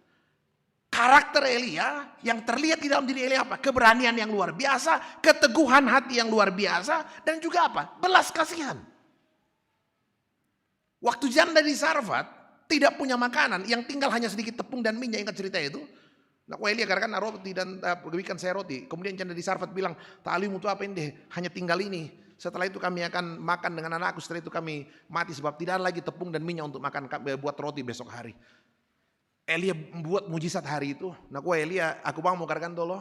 Karakter Elia yang terlihat di dalam diri Elia apa? Keberanian yang luar biasa, keteguhan hati yang luar biasa, dan juga apa? Belas kasihan. Waktu janda di Sarfat tidak punya makanan, yang tinggal hanya sedikit tepung dan minyak, ingat cerita itu? Nah, Elia katakan roti dan berikan saya roti. Kemudian janda di Sarfat bilang, "Ta'alimu itu apa ini? Hanya tinggal ini. Setelah itu kami akan makan dengan anakku. Setelah itu kami mati sebab tidak ada lagi tepung dan minyak untuk makan buat roti besok hari." Elia membuat mujizat hari itu. Nah, Elia, aku bang mau katakan dulu,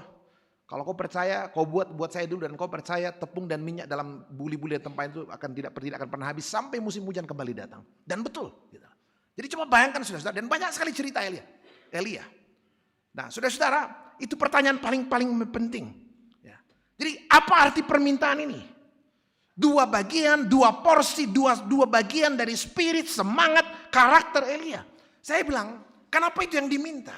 kalau kau percaya, kau buat saya dulu, dan kau percaya tepung dan minyak dalam buli-buli tempat itu tidak akan pernah habis sampai musim hujan kembali datang. Dan betul. Gitu. Jadi coba bayangkan saudara-saudara, dan banyak sekali cerita Elia. Nah, saudara-saudara, itu pertanyaan paling penting. Ya. Jadi apa arti permintaan ini? 2 bagian, 2 porsi, 2 bagian dari spirit, semangat, karakter Elia. Saya bilang, kenapa itu yang diminta?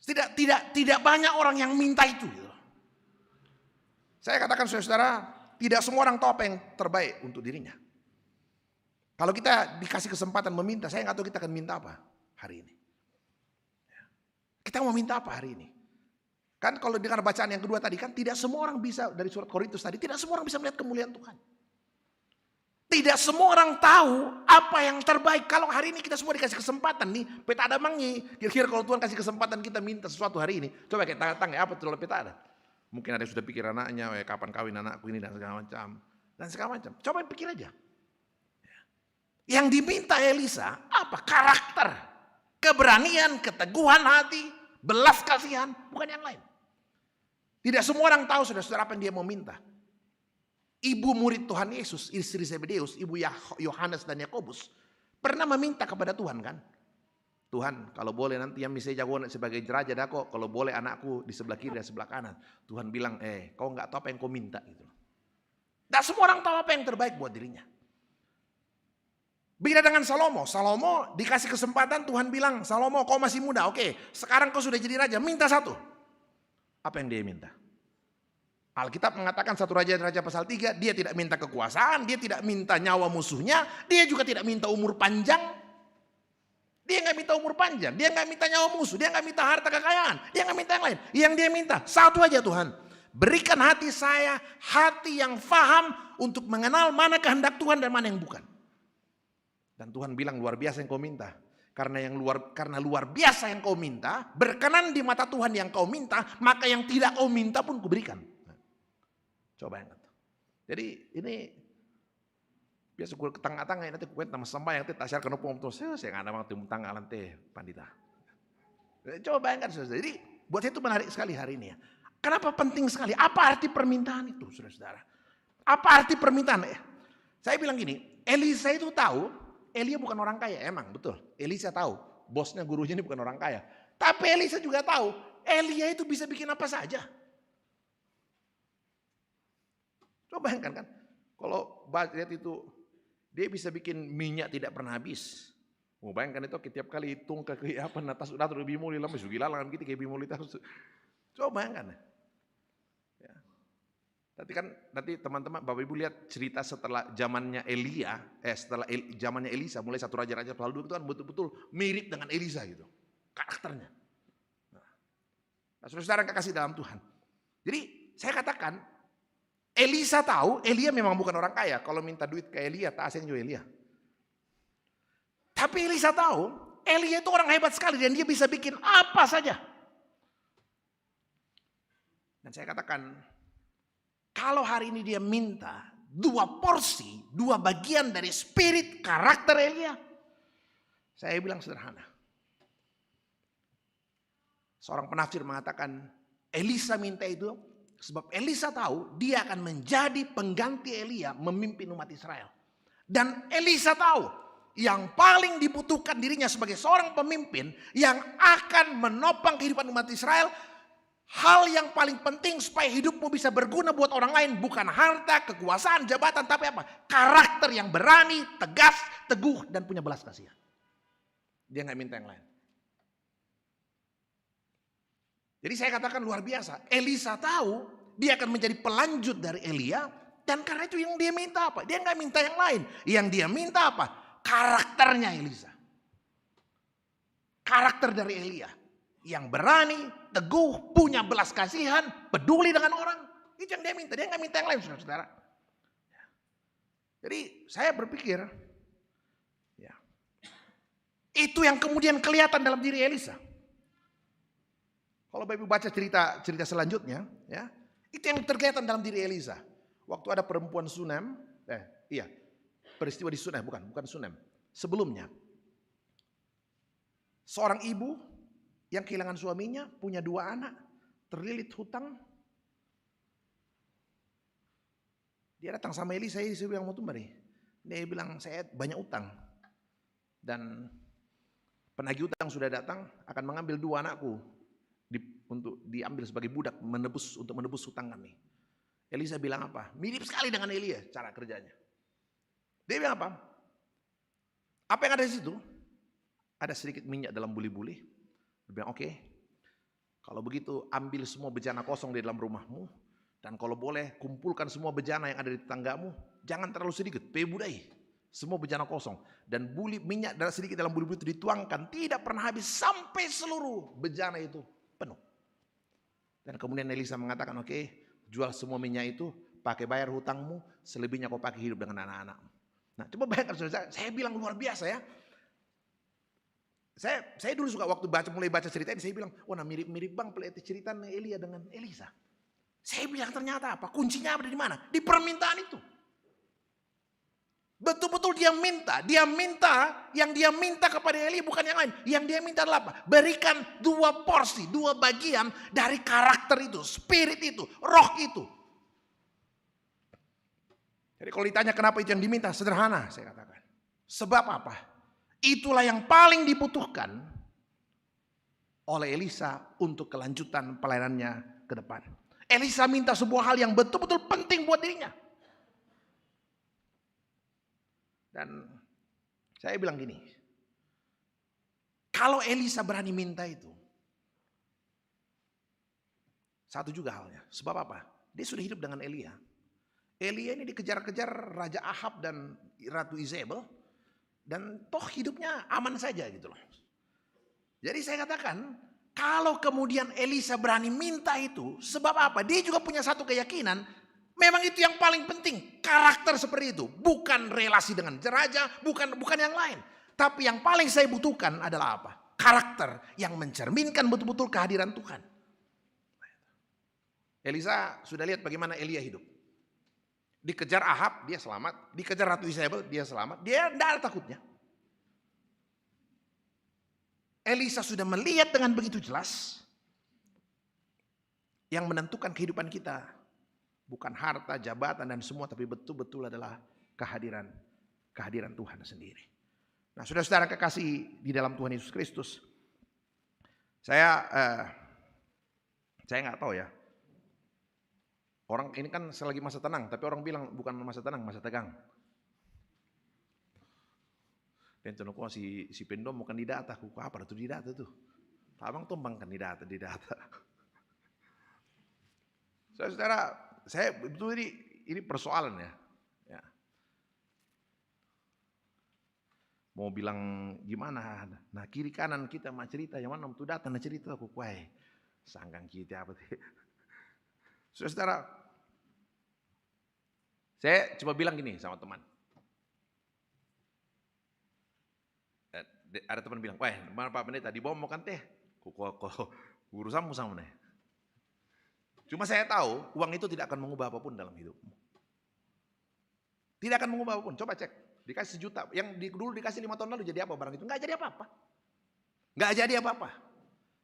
Tidak banyak orang yang minta itu. Saya katakan saudara, tidak semua orang tahu apa yang terbaik untuk dirinya. Kalau kita dikasih kesempatan meminta, saya nggak tahu kita akan minta apa hari ini. Kita mau minta apa hari ini? Kan kalau dengar bacaan yang kedua tadi kan tidak semua orang bisa, dari surat Korintus tadi, tidak semua orang bisa melihat kemuliaan Tuhan. Tidak semua orang tahu apa yang terbaik. Kalau hari ini kita semua dikasih kesempatan nih, peta ada mangi. Kira-kira kalau Tuhan kasih kesempatan kita minta sesuatu hari ini, coba kita tanya apa itu peta ada. Mungkin ada yang sudah pikir anaknya, kapan kawin anakku ini dan segala macam. Coba pikir aja. Yang diminta Elisa apa? Karakter, keberanian, keteguhan hati, belas kasihan, bukan yang lain. Tidak semua orang tahu saudara-saudara apa yang dia mau minta. Ibu murid Tuhan Yesus, istri Zebedeus, ibu Yohanes dan Yakobus, pernah meminta kepada Tuhan kan? Tuhan, kalau boleh nanti yang bisa jago sebagai raja dah kok, kalau boleh anakku di sebelah kiri dan sebelah kanan. Tuhan bilang, kau nggak tahu apa yang kau minta gitu. Tidak semua orang tahu apa yang terbaik buat dirinya. Beda dengan Salomo. Salomo dikasih kesempatan, Tuhan bilang, Salomo kau masih muda, oke, sekarang kau sudah jadi raja, minta satu. Apa yang dia minta? Alkitab mengatakan 1 Raja-Raja pasal 3, dia tidak minta kekuasaan, dia tidak minta nyawa musuhnya, dia juga tidak minta umur panjang. Dia nggak minta umur panjang, dia nggak minta nyawa musuh, dia nggak minta harta kekayaan, dia nggak minta yang lain. Yang dia minta satu aja, Tuhan, berikan hati saya hati yang faham untuk mengenal mana kehendak Tuhan dan mana yang bukan. Dan Tuhan bilang luar biasa yang kau minta. Karena luar biasa yang kau minta, berkenan di mata Tuhan yang kau minta, maka yang tidak kau minta pun kuberikan. Coba yang kata. Jadi ini biasa gue ke tengah-tengah nanti gue sama sembahyang nanti tak share ke nopom terus saya nggak ada waktu tanggal nanti pandita. Coba bayangkan saudara. Jadi buat saya itu menarik sekali hari ini ya. Kenapa penting sekali? Apa arti permintaan itu saudara-saudara? Apa arti permintaan? Saya bilang gini, Elisa itu tahu Elia bukan orang kaya, emang betul. Elisa tahu bosnya gurunya ini bukan orang kaya. Tapi Elisa juga tahu, Elia itu bisa bikin apa saja. Coba bayangkan kan, kalau lihat itu, dia bisa bikin minyak tidak pernah habis. Mau bayangkan itu setiap kali hitung ke apa natas udah lebih mulai lama sugila langan kita kayak bimuli terus. Coba bayangkan. Ya. Tapi kan nanti teman-teman Bapak Ibu lihat cerita setelah zamannya Elia, setelah zamannya Elisa, mulai satu raja-raja lalu itu kan betul-betul mirip dengan Elisa gitu, karakternya. Nah, saudara kekasih dalam Tuhan. Jadi saya katakan, Elisa tahu Elia memang bukan orang kaya. Kalau minta duit ke Elia, tak asing juga Elia. Tapi Elisa tahu, Elia itu orang hebat sekali dan dia bisa bikin apa saja. Dan saya katakan, kalau hari ini dia minta 2 porsi, 2 bagian dari spirit karakter Elia, saya bilang sederhana. Seorang penafsir mengatakan, Elisa minta itu sebab Elisa tahu dia akan menjadi pengganti Elia memimpin umat Israel. Dan Elisa tahu yang paling dibutuhkan dirinya sebagai seorang pemimpin yang akan menopang kehidupan umat Israel, hal yang paling penting supaya hidupmu bisa berguna buat orang lain bukan harta, kekuasaan, jabatan, tapi apa? Karakter yang berani, tegas, teguh, dan punya belas kasihan. Dia nggak minta yang lain. Jadi saya katakan luar biasa. Elisa tahu dia akan menjadi pelanjut dari Elia, dan karena itu yang dia minta apa? Dia nggak minta yang lain. Yang dia minta apa? Karakternya Elisa. Karakter dari Elia. Yang berani, teguh, punya belas kasihan, peduli dengan orang. Itu yang dia minta. Dia nggak minta yang lain, saudara-saudara. Jadi saya berpikir, ya, itu yang kemudian kelihatan dalam diri Elisa. Kalau Bapak Ibu baca cerita selanjutnya, ya, itu yang terkelihatan dalam diri Elisa. Waktu ada perempuan Sunem, peristiwa di Sunem, bukan Sunem. Sebelumnya, seorang ibu yang kehilangan suaminya, punya 2 anak, terlilit hutang. Dia datang sama Elisa, Elisa bilang, mau tumbari. Dia bilang, saya banyak utang. Dan penagih utang sudah datang, akan mengambil 2 anakku untuk diambil sebagai budak untuk menebus hutang kami. Elisa bilang apa? Mirip sekali dengan Elia cara kerjanya. Dia bilang apa? Apa yang ada di situ? Ada sedikit minyak dalam buli-buli. Dia bilang oke, kalau begitu ambil semua bejana kosong di dalam rumahmu. Dan kalau boleh kumpulkan semua bejana yang ada di tetanggamu. Jangan terlalu sedikit, budai. Semua bejana kosong. Dan minyak sedikit dalam buli-buli itu dituangkan. Tidak pernah habis sampai seluruh bejana itu penuh. Dan kemudian Elisa mengatakan oke, jual semua minyak itu, pakai bayar hutangmu, selebihnya kau pakai hidup dengan anak-anakmu. Nah, coba bayangkan saudara, saya bilang luar biasa ya. Saya dulu suka waktu mulai baca cerita ini, saya bilang, wah mirip bang peliti cerita Elia dengan Elisa. Saya bilang ternyata apa? Kuncinya ada di mana? Di permintaan itu. Betul-betul dia minta yang dia minta kepada Elia bukan yang lain. Yang dia minta adalah apa? Berikan 2 porsi, 2 bagian dari karakter itu, spirit itu, roh itu. Jadi kalau ditanya kenapa itu yang diminta, sederhana saya katakan. Sebab apa? Itulah yang paling dibutuhkan oleh Elisa untuk kelanjutan pelayanannya ke depan. Elisa minta sebuah hal yang betul-betul penting buat dirinya. Dan saya bilang gini, kalau Elisa berani minta itu, satu juga halnya. Sebab apa? Dia sudah hidup dengan Elia. Elia ini dikejar-kejar Raja Ahab dan Ratu Izebel. Dan toh hidupnya aman saja gitu loh. Jadi saya katakan, kalau kemudian Elisa berani minta itu, sebab apa? Dia juga punya satu keyakinan, memang itu yang paling penting. Karakter seperti itu. Bukan relasi dengan raja, bukan yang lain. Tapi yang paling saya butuhkan adalah apa? Karakter yang mencerminkan betul-betul kehadiran Tuhan. Elisa sudah lihat bagaimana Elia hidup. Dikejar Ahab, dia selamat. Dikejar Ratu Izebel, dia selamat. Dia tidak ada takutnya. Elisa sudah melihat dengan begitu jelas. Yang menentukan kehidupan kita. Bukan harta, jabatan dan semua. Tapi betul-betul adalah kehadiran Tuhan sendiri. Nah saudara-saudara kekasih di dalam Tuhan Yesus Kristus. Saya nggak tahu ya. Orang ini kan selagi masa tenang, tapi orang bilang bukan masa tenang, masa tegang. Dan contohnya si Pendo mau kandidata, aku apa itu didata tuh? Abang tumbang kandidata didata. Saudara, saya betul ini persoalan ya. Mau bilang gimana? Nah kiri kanan kita mau cerita, yang mana tuh data nah cerita aku kuai. Sanggang kita apa tuh? Saudara, saya coba bilang gini sama teman. Ada teman bilang, wah mana Pak Pendeta di bawah mau kan teh? Kok urusanmu sama nih. Cuma saya tahu uang itu tidak akan mengubah apapun dalam hidupmu. Tidak akan mengubah apapun. Coba cek, dikasih 1 juta, yang dulu dikasih 5 tahun lalu jadi apa barang itu? Nggak jadi apa-apa. Nggak jadi apa-apa.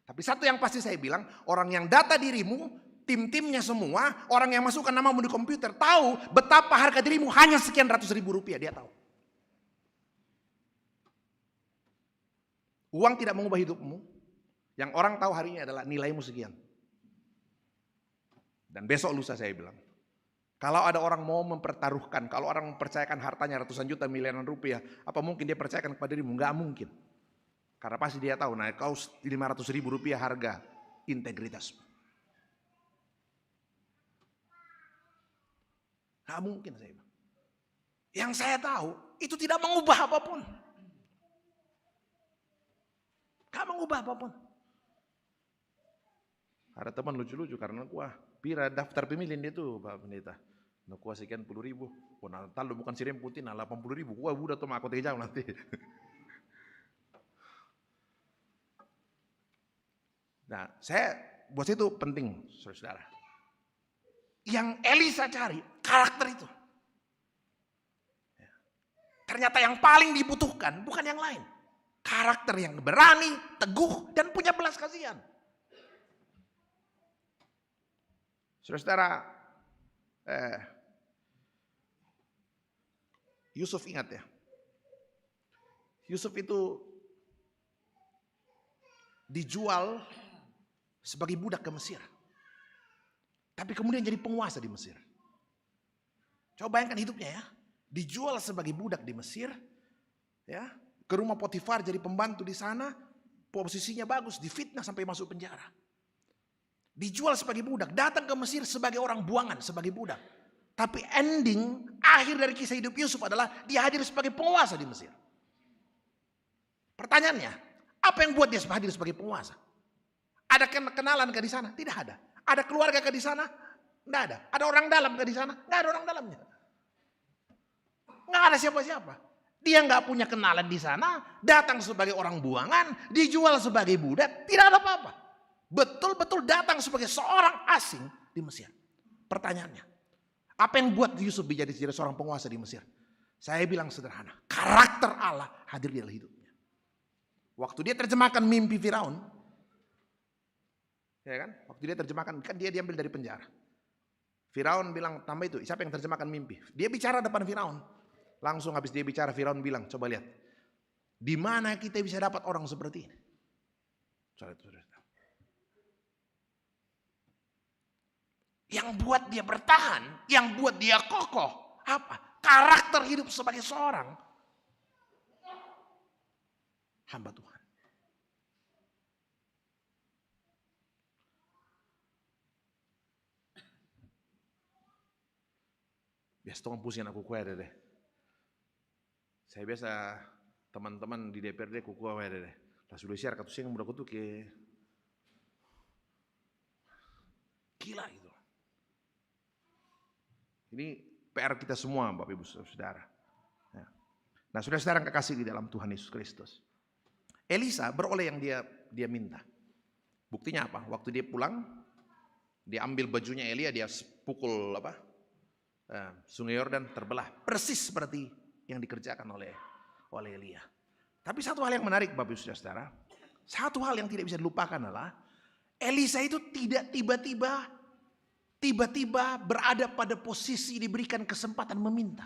Tapi satu yang pasti saya bilang, orang yang data dirimu, tim-timnya semua, orang yang masukkan namamu di komputer, tahu betapa harga dirimu hanya sekian ratus ribu rupiah, dia tahu. Uang tidak mengubah hidupmu, yang orang tahu hari ini adalah nilaimu sekian. Dan besok lusa saya bilang, kalau ada orang mau mempertaruhkan, kalau orang mempercayakan hartanya ratusan juta miliaran rupiah, apa mungkin dia percayakan kepada dirimu? Nggak mungkin. Karena pasti dia tahu, nah kau 500 ribu rupiah harga integritasmu. Nggak mungkin saya bilang. Yang saya tahu, itu tidak mengubah apapun. Nggak mengubah apapun. Ada teman lucu-lucu karena gua pira daftar pemilih dia tuh Pak Pendeta. Nah gua sekian 10 ribu. Oh Natal lu bukan sirim putih, nah 80 ribu. Gua udah tuh aku jauh nanti. Nah saya buat itu penting saudara. Yang Elisa cari karakter itu. Ternyata yang paling dibutuhkan bukan yang lain. Karakter yang berani, teguh, dan punya belas kasihan. Saudara, Yusuf ingat ya. Yusuf itu dijual sebagai budak ke Mesir. Tapi kemudian jadi penguasa di Mesir. Coba bayangkan hidupnya ya. Dijual sebagai budak di Mesir, ya, ke rumah Potifar jadi pembantu di sana, posisinya bagus, difitnah sampai masuk penjara. Dijual sebagai budak, datang ke Mesir sebagai orang buangan, sebagai budak. Tapi ending, akhir dari kisah hidup Yusuf adalah dia hadir sebagai penguasa di Mesir. Pertanyaannya, apa yang buat dia hadir sebagai penguasa? Ada kenalan ke di sana? Tidak ada. Ada keluarga ke di sana? Tidak ada. Ada orang dalam ke di sana? Tidak ada orang dalamnya. Nggak ada siapa-siapa. Dia nggak punya kenalan di sana, datang sebagai orang buangan, dijual sebagai budak, tidak ada apa-apa. Betul-betul datang sebagai seorang asing di Mesir. Pertanyaannya, apa yang buat Yusuf jadi seorang penguasa di Mesir? Saya bilang sederhana, karakter Allah hadir di dalam hidupnya. Waktu dia terjemahkan mimpi Firaun, ya kan? Waktu dia terjemahkan, kan dia diambil dari penjara. Firaun bilang, tambah itu, siapa yang terjemahkan mimpi? Dia bicara depan Firaun. Langsung habis dia bicara, Firaun bilang, coba lihat. Di mana kita bisa dapat orang seperti ini? Yang buat dia bertahan, yang buat dia kokoh, apa? Karakter hidup sebagai seorang hamba Tuhan. Biasa tolong pusing aku kue deh. Saya biasa teman-teman di DPRD kuku kue deh. Lah sudah share kata sing mudah kutu ke gila itu. Ini PR kita semua Bapak Ibu Saudara. Nah saudara-saudara yang kekasih di dalam Tuhan Yesus Kristus. Elisa beroleh yang dia minta. Buktinya apa? Waktu dia pulang, dia ambil bajunya Elia, dia pukul Sungai Yordan terbelah. Persis seperti yang dikerjakan oleh Elia. Tapi satu hal yang menarik Bapak Ibu Saudara. Satu hal yang tidak bisa dilupakan adalah Elisa itu tidak tiba-tiba berada pada posisi diberikan kesempatan meminta.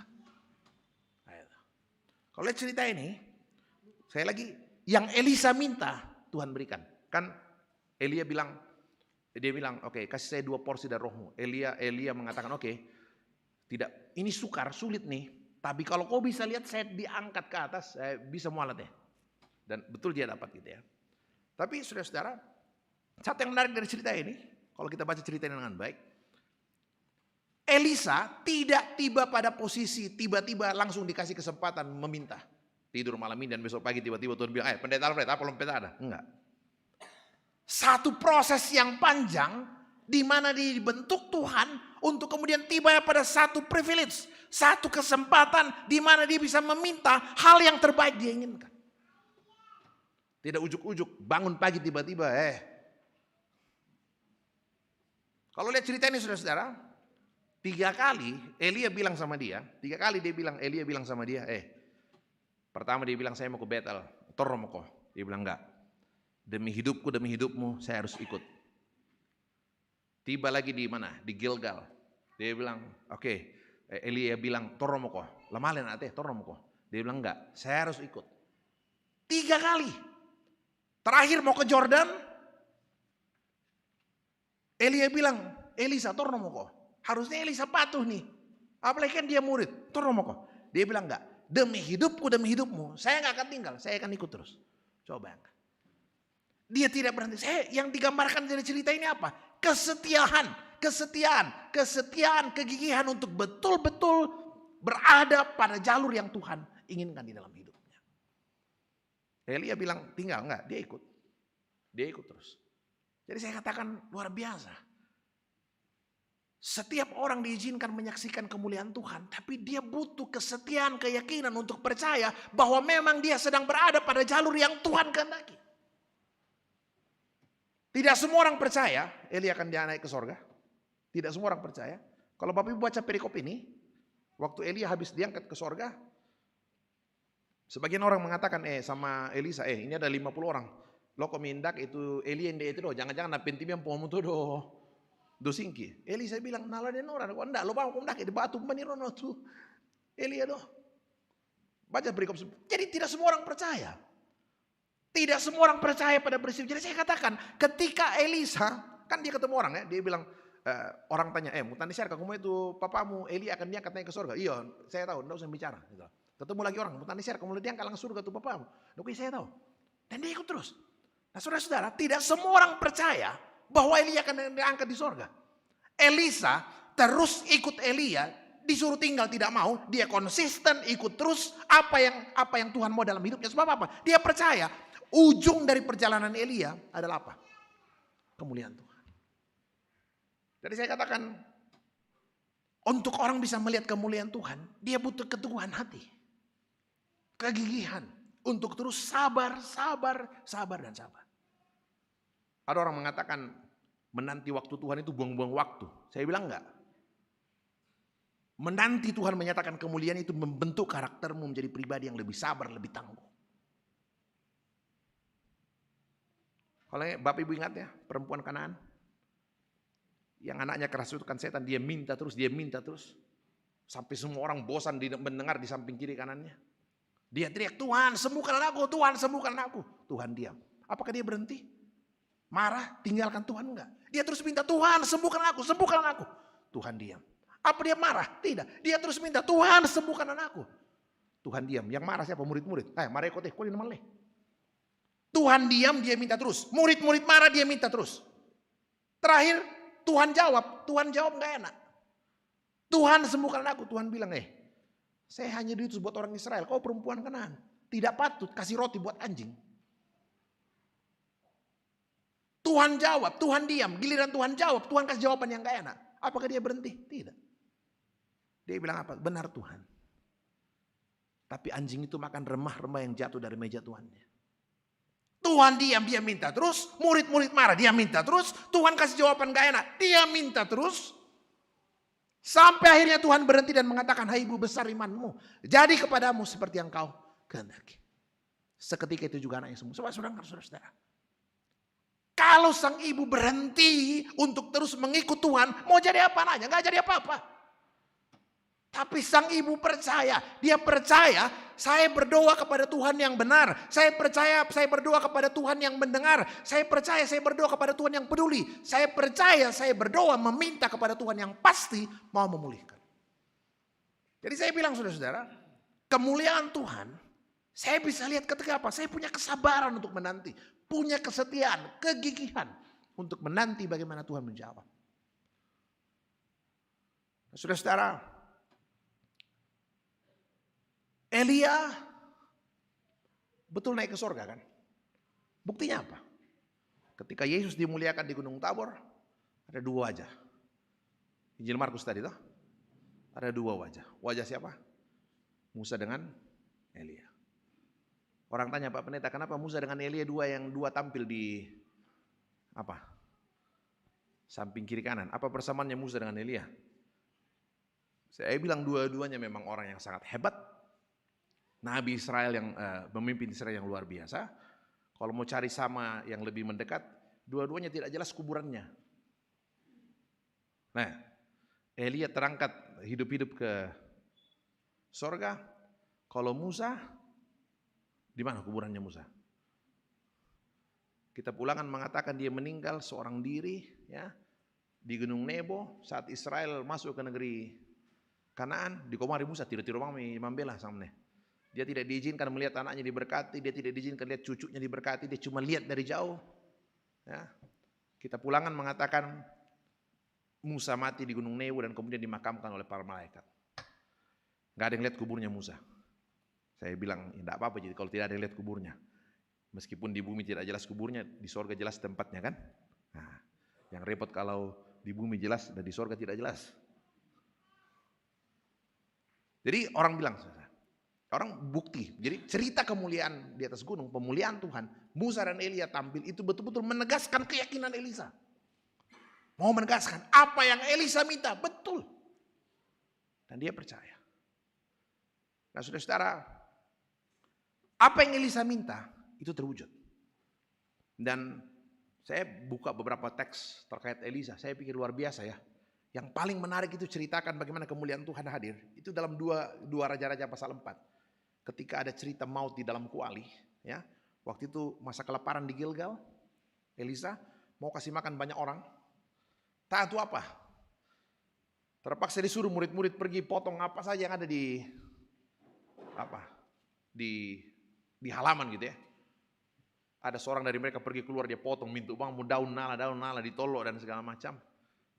Kalau lihat cerita ini, saya lagi yang Elisa minta Tuhan berikan. Kan Dia bilang, oke, kasih saya 2 porsi dari rohmu. Elia mengatakan, oke, tidak, ini sukar, sulit nih. Tapi kalau kau bisa lihat saya diangkat ke atas, saya bisa mualat ya. Dan betul dia dapat gitu ya. Tapi saudara-saudara, satu yang menarik dari cerita ini, kalau kita baca cerita ini dengan baik, Elisa tidak tiba pada posisi tiba-tiba langsung dikasih kesempatan meminta. Tidur malam ini dan besok pagi tiba-tiba Tuhan bilang, pendeta Alfred, apa lompet ada? Enggak. Satu proses yang panjang di mana dibentuk Tuhan untuk kemudian tiba pada satu privilege, satu kesempatan di mana dia bisa meminta hal yang terbaik dia inginkan. Tidak ujuk-ujuk bangun pagi tiba-tiba Kalau lihat cerita ini saudara-saudara, 3 kali Elia bilang sama dia, Elia bilang sama dia, pertama dia bilang saya mau ke Betel, Toromoko. Dia bilang enggak. Demi hidupku, demi hidupmu, saya harus ikut. Tiba lagi di mana? Di Gilgal. Dia bilang, oke. Elia bilang, Toromoko. Lamalen ate, Toromoko. Dia bilang, enggak, saya harus ikut. 3 kali. Terakhir mau ke Jordan. Elia bilang, Elisa, Toromoko. Harusnya Elisa patuh nih. Apalagi kan dia murid, Toromoko. Dia bilang, enggak. Demi hidupku, demi hidupmu, saya enggak akan tinggal. Saya akan ikut terus. Coba bayangkan. Dia tidak berhenti. Yang digambarkan dari cerita ini apa? Kesetiaan, kegigihan untuk betul-betul berada pada jalur yang Tuhan inginkan di dalam hidupnya. Elia bilang tinggal, enggak, dia ikut. Dia ikut terus. Jadi saya katakan luar biasa. Setiap orang diizinkan menyaksikan kemuliaan Tuhan, tapi dia butuh kesetiaan, keyakinan untuk percaya bahwa memang dia sedang berada pada jalur yang Tuhan kehendaki. Tidak semua orang percaya Elia akan naik ke sorga. Tidak semua orang percaya. Kalau Bapak Ibu baca perikop ini, waktu Elia habis diangkat ke sorga, sebagian orang mengatakan sama Elisa, ini ada 50 orang. Lo kok mindak itu Elia yang itu doh, jangan-jangan napin tim yang pomomu tuh do singki. Elisa bilang, naladen orang, kok enggak, lo bawa kumdak di batu manirono tuh. Elia doh. Baca perikop. Jadi tidak semua orang percaya. Tidak semua orang percaya pada peristiwa. Jadi saya katakan, ketika Elisa, kan dia ketemu orang ya, dia bilang, orang tanya, Mutani Syar, kamu itu papamu, Eli akan diangkat naik ke surga. Iya, saya tahu, enggak usah bicara. Gitu. Ketemu lagi orang, Mutani Syar, kamu diangkat langsung surga tuh papamu. Oke, saya tahu. Dan dia ikut terus. Nah saudara-saudara, tidak semua orang percaya bahwa Eli akan diangkat di surga. Elisa terus ikut Elia, disuruh tinggal tidak mau, dia konsisten ikut terus apa yang Tuhan mau dalam hidupnya. Sebab apa? Dia percaya ujung dari perjalanan Elia adalah apa? Kemuliaan Tuhan. Jadi saya katakan, untuk orang bisa melihat kemuliaan Tuhan, dia butuh keteguhan hati. Kegigihan. Untuk terus sabar. Ada orang mengatakan, menanti waktu Tuhan itu buang-buang waktu. Saya bilang enggak. Menanti Tuhan menyatakan kemuliaan itu membentuk karaktermu menjadi pribadi yang lebih sabar, lebih tangguh. Kalau Bapak Ibu ingat ya, perempuan Kanaan. Yang anaknya kerasukan setan, dia minta terus. Sampai semua orang bosan mendengar di samping kiri kanannya. Dia teriak, Tuhan sembuhkan aku, Tuhan sembuhkan aku. Tuhan diam. Apakah dia berhenti? Marah, tinggalkan Tuhan enggak. Dia terus minta, Tuhan sembuhkan aku. Tuhan diam. Apa dia marah? Tidak. Dia terus minta, Tuhan sembuhkan anakku. Tuhan diam. Yang marah siapa? Murid-murid. Mari ikut kau ini maleh. Tuhan diam, dia minta terus. Murid-murid marah, dia minta terus. Terakhir, Tuhan jawab enggak enak. Tuhan sembuhkan anakku. Tuhan bilang, saya hanya diutus buat orang Israel. Kau perempuan Kanaan. Tidak patut kasih roti buat anjing. Tuhan jawab, Tuhan diam. Giliran Tuhan jawab, Tuhan kasih jawaban yang gak enak. Apakah dia berhenti? Tidak. Dia bilang apa? Benar Tuhan. Tapi anjing itu makan remah-remah yang jatuh dari meja tuannya. Tuhan diam, dia minta terus. Murid-murid marah, dia minta terus. Tuhan kasih jawaban gak enak, dia minta terus. Sampai akhirnya Tuhan berhenti dan mengatakan, hai ibu besar imanmu, jadi kepadamu seperti yang kau kehendaki. Seketika itu juga anaknya sembuh. Saudara-saudara. Kalau sang ibu berhenti untuk terus mengikut Tuhan, mau jadi apa anaknya? Gak jadi apa-apa. Tapi sang ibu percaya. Dia percaya saya berdoa kepada Tuhan yang benar. Saya percaya saya berdoa kepada Tuhan yang mendengar. Saya percaya saya berdoa kepada Tuhan yang peduli. Saya percaya saya berdoa meminta kepada Tuhan yang pasti mau memulihkan. Jadi saya bilang saudara-saudara, kemuliaan Tuhan saya bisa lihat ketika apa? Saya punya kesabaran untuk menanti. Punya kesetiaan, kegigihan untuk menanti bagaimana Tuhan menjawab. Saudara-saudara, Elia betul naik ke sorga kan? Buktinya apa? Ketika Yesus dimuliakan di Gunung Tabor, ada dua wajah. Injil Markus tadi toh, ada dua wajah. Wajah siapa? Musa dengan Elia. Orang tanya Pak Pendeta, kenapa Musa dengan Elia dua tampil di apa? Samping kiri kanan. Apa persamaannya Musa dengan Elia? Saya bilang dua-duanya memang orang yang sangat hebat. Nabi Israel yang memimpin Israel yang luar biasa. Kalau mau cari sama yang lebih mendekat, dua-duanya tidak jelas kuburannya. Nah, Elia terangkat hidup-hidup ke sorga. Kalau Musa, di mana kuburannya Musa? Kitab Ulangan mengatakan dia meninggal seorang diri ya di Gunung Nebo saat Israel masuk ke negeri Kanaan. Di komari Musa tidak mambela samne. Dia tidak diizinkan melihat anaknya diberkati, dia tidak diizinkan lihat cucunya diberkati, dia cuma lihat dari jauh. Ya. Kitab Ulangan mengatakan Musa mati di Gunung Nebo dan kemudian dimakamkan oleh para malaikat. Gak ada yang lihat kuburnya Musa. Saya bilang, tidak apa-apa jadi kalau tidak ada yang lihat kuburnya. Meskipun di bumi tidak jelas kuburnya, di sorga jelas tempatnya kan. Nah, yang repot kalau di bumi jelas dan di sorga tidak jelas. Jadi orang bilang, orang bukti. Jadi cerita kemuliaan di atas gunung, pemuliaan Tuhan, Musa dan Elia tampil itu betul-betul menegaskan keyakinan Elisa. Mau menegaskan apa yang Elisa minta, betul. Dan dia percaya. Nah saudara-saudara, apa yang Elisa minta itu terwujud. Dan saya buka beberapa teks terkait Elisa, saya pikir luar biasa ya. Yang paling menarik itu ceritakan bagaimana kemuliaan Tuhan hadir. Itu dalam dua Raja-Raja pasal 4. Ketika ada cerita maut di dalam kuali, ya, waktu itu masa kelaparan di Gilgal, Elisa mau kasih makan banyak orang. Tak tahu apa. Terpaksa disuruh murid-murid pergi potong apa saja yang ada di halaman gitu ya. Ada seorang dari mereka pergi keluar, dia potong mintu bang, daun nala ditolok dan segala macam.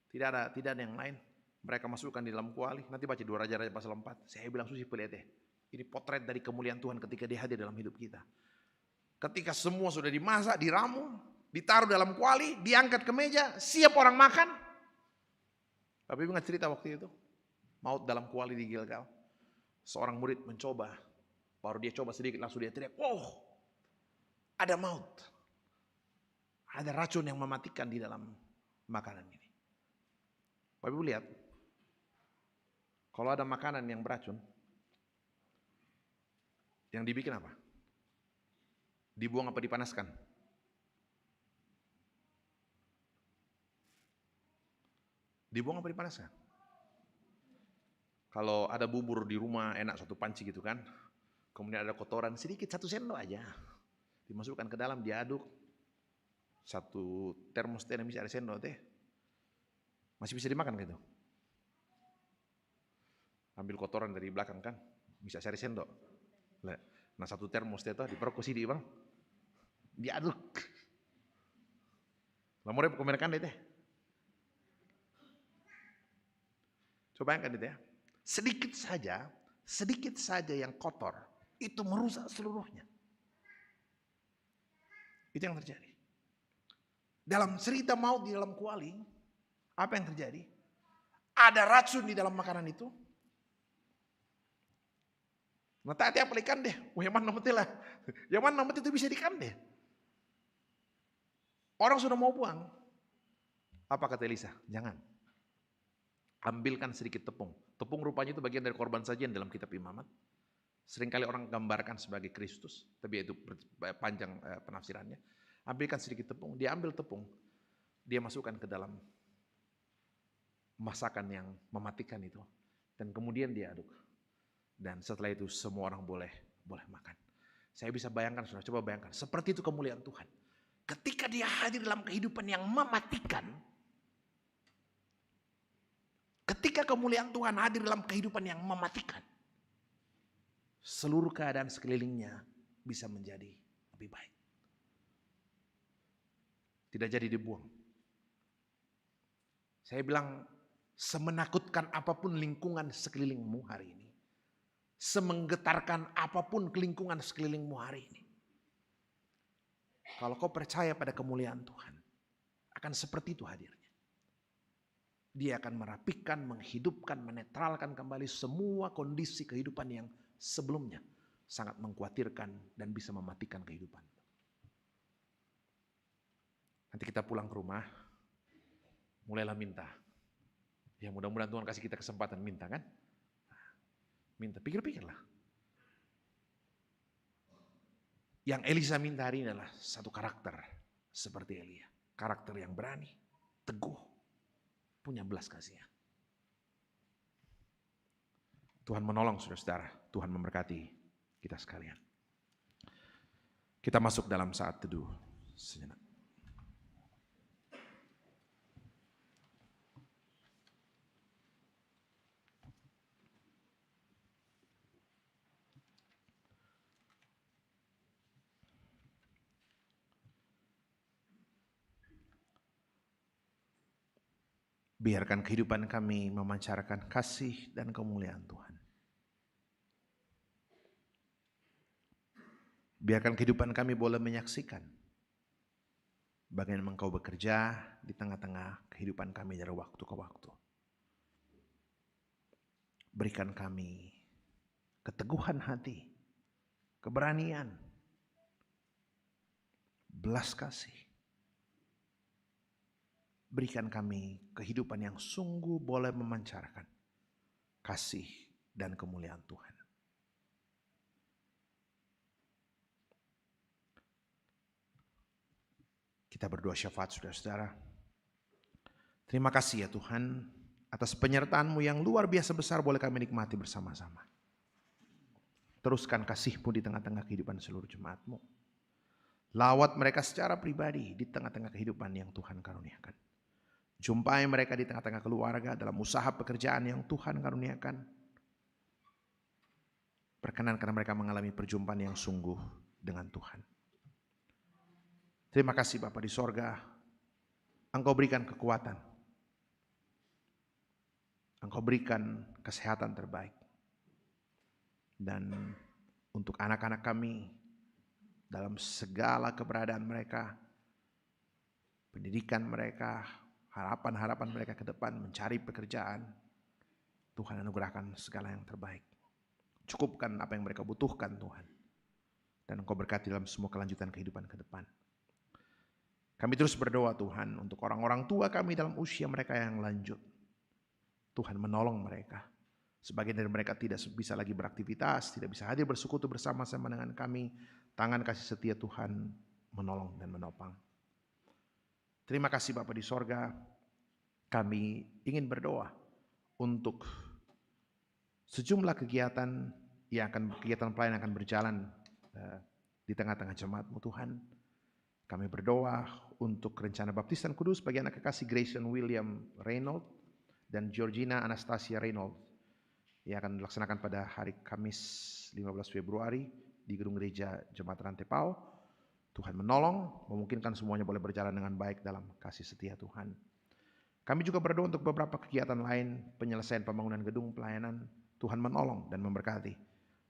Tidak ada yang lain. Mereka masukkan di dalam kuali. Nanti baca 2 Raja-Raja pasal 4. Saya bilang susi pelit ya. Ini potret dari kemuliaan Tuhan ketika dia hadir dalam hidup kita. Ketika semua sudah dimasak, diramu, ditaruh dalam kuali, diangkat ke meja, siap orang makan. Tapi ingat cerita waktu itu, maut dalam kuali di Gilgal. Seorang murid mencoba, baru dia coba sedikit langsung dia teriak, oh ada maut. Ada racun yang mematikan di dalam makanan ini. Bapak Ibu lihat, kalau ada makanan yang beracun, yang dibikin apa? Dibuang apa dipanaskan? Dibuang apa dipanaskan? Kalau ada bubur di rumah enak satu panci gitu kan, kemudian ada kotoran sedikit 1 sendok aja, dimasukkan ke dalam, diaduk, 1 termos teh bisa ada sendok teh, masih bisa dimakan gitu. Ambil kotoran dari belakang kan, bisa cari sendok. Nah 1 termos teh diperkusi di bang, diaduk. Lamore pemerkan deh teh. Coba bayangkan deh ya. Sedikit saja yang kotor itu merusak seluruhnya. Itu yang terjadi. Dalam cerita maut di dalam kuali, apa yang terjadi? Ada racun di dalam makanan itu. Nah tadi apa ikan deh, yang mana lah, yang mana itu bisa dikan deh. Orang sudah mau buang, apa kata Elisa? Jangan, ambilkan sedikit tepung. Tepung rupanya itu bagian dari korban sajian dalam kitab Imamat. Seringkali orang gambarkan sebagai Kristus, tapi itu panjang penafsirannya. Ambilkan sedikit tepung, dia ambil tepung, dia masukkan ke dalam masakan yang mematikan itu. Dan kemudian diaduk. Dan setelah itu semua orang boleh makan. Saya bisa bayangkan, saudara, coba bayangkan. Seperti itu kemuliaan Tuhan. Ketika dia hadir dalam kehidupan yang mematikan. Ketika kemuliaan Tuhan hadir dalam kehidupan yang mematikan. Seluruh keadaan sekelilingnya bisa menjadi lebih baik. Tidak jadi dibuang. Saya bilang, semenakutkan apapun lingkungan sekelilingmu hari ini. Semenggetarkan apapun lingkungan sekelilingmu hari ini. Kalau kau percaya pada kemuliaan Tuhan, akan seperti itu hadirnya. Dia akan merapikan, menghidupkan, menetralkan kembali semua kondisi kehidupan yang sebelumnya sangat mengkhawatirkan dan bisa mematikan kehidupan. Nanti kita pulang ke rumah, mulailah minta. Ya mudah-mudahan Tuhan kasih kita kesempatan minta kan. Minta, pikir-pikirlah. Yang Elisa minta hari ini adalah satu karakter seperti Elia. Karakter yang berani, teguh, punya belas kasihan. Tuhan menolong saudara-saudara, Tuhan memberkati kita sekalian. Kita masuk dalam saat teduh sejenak. Biarkan kehidupan kami memancarkan kasih dan kemuliaan Tuhan. Biarkan kehidupan kami boleh menyaksikan bagaimana Engkau bekerja di tengah-tengah kehidupan kami dari waktu ke waktu. Berikan kami keteguhan hati, keberanian, belas kasih. Berikan kami kehidupan yang sungguh boleh memancarkan kasih dan kemuliaan Tuhan. Kita berdoa syafaat saudara-saudara. Terima kasih ya Tuhan atas penyertaan-Mu yang luar biasa besar boleh kami nikmati bersama-sama. Teruskan kasih-Mu di tengah-tengah kehidupan seluruh jemaat-Mu. Lawat mereka secara pribadi di tengah-tengah kehidupan yang Tuhan karuniakan. Jumpai mereka di tengah-tengah keluarga dalam usaha pekerjaan yang Tuhan karuniakan. Perkenankan mereka mengalami perjumpaan yang sungguh dengan Tuhan. Terima kasih Bapa di sorga. Engkau berikan kekuatan. Engkau berikan kesehatan terbaik. Dan untuk anak-anak kami dalam segala keberadaan mereka, pendidikan mereka, harapan-harapan mereka ke depan, mencari pekerjaan, Tuhan anugerahkan segala yang terbaik. Cukupkan apa yang mereka butuhkan Tuhan. Dan Engkau berkati dalam semua kelanjutan kehidupan ke depan. Kami terus berdoa Tuhan untuk orang-orang tua kami dalam usia mereka yang lanjut. Tuhan menolong mereka. Sebagian dari mereka tidak bisa lagi beraktivitas, tidak bisa hadir bersekutu bersama-sama dengan kami. Tangan kasih setia Tuhan menolong dan menopang. Terima kasih Bapa di sorga. Kami ingin berdoa untuk sejumlah kegiatan pelayanan akan berjalan di tengah-tengah jemaat-Mu Tuhan. Kami berdoa untuk rencana baptisan kudus bagi anak kekasih Grayson William Reynolds dan Georgina Anastasia Reynolds yang akan dilaksanakan pada hari Kamis 15 Februari di Gedung Gereja Jemaat Rantepao. Tuhan menolong, memungkinkan semuanya boleh berjalan dengan baik dalam kasih setia Tuhan. Kami juga berdoa untuk beberapa kegiatan lain, penyelesaian pembangunan gedung pelayanan. Tuhan menolong dan memberkati.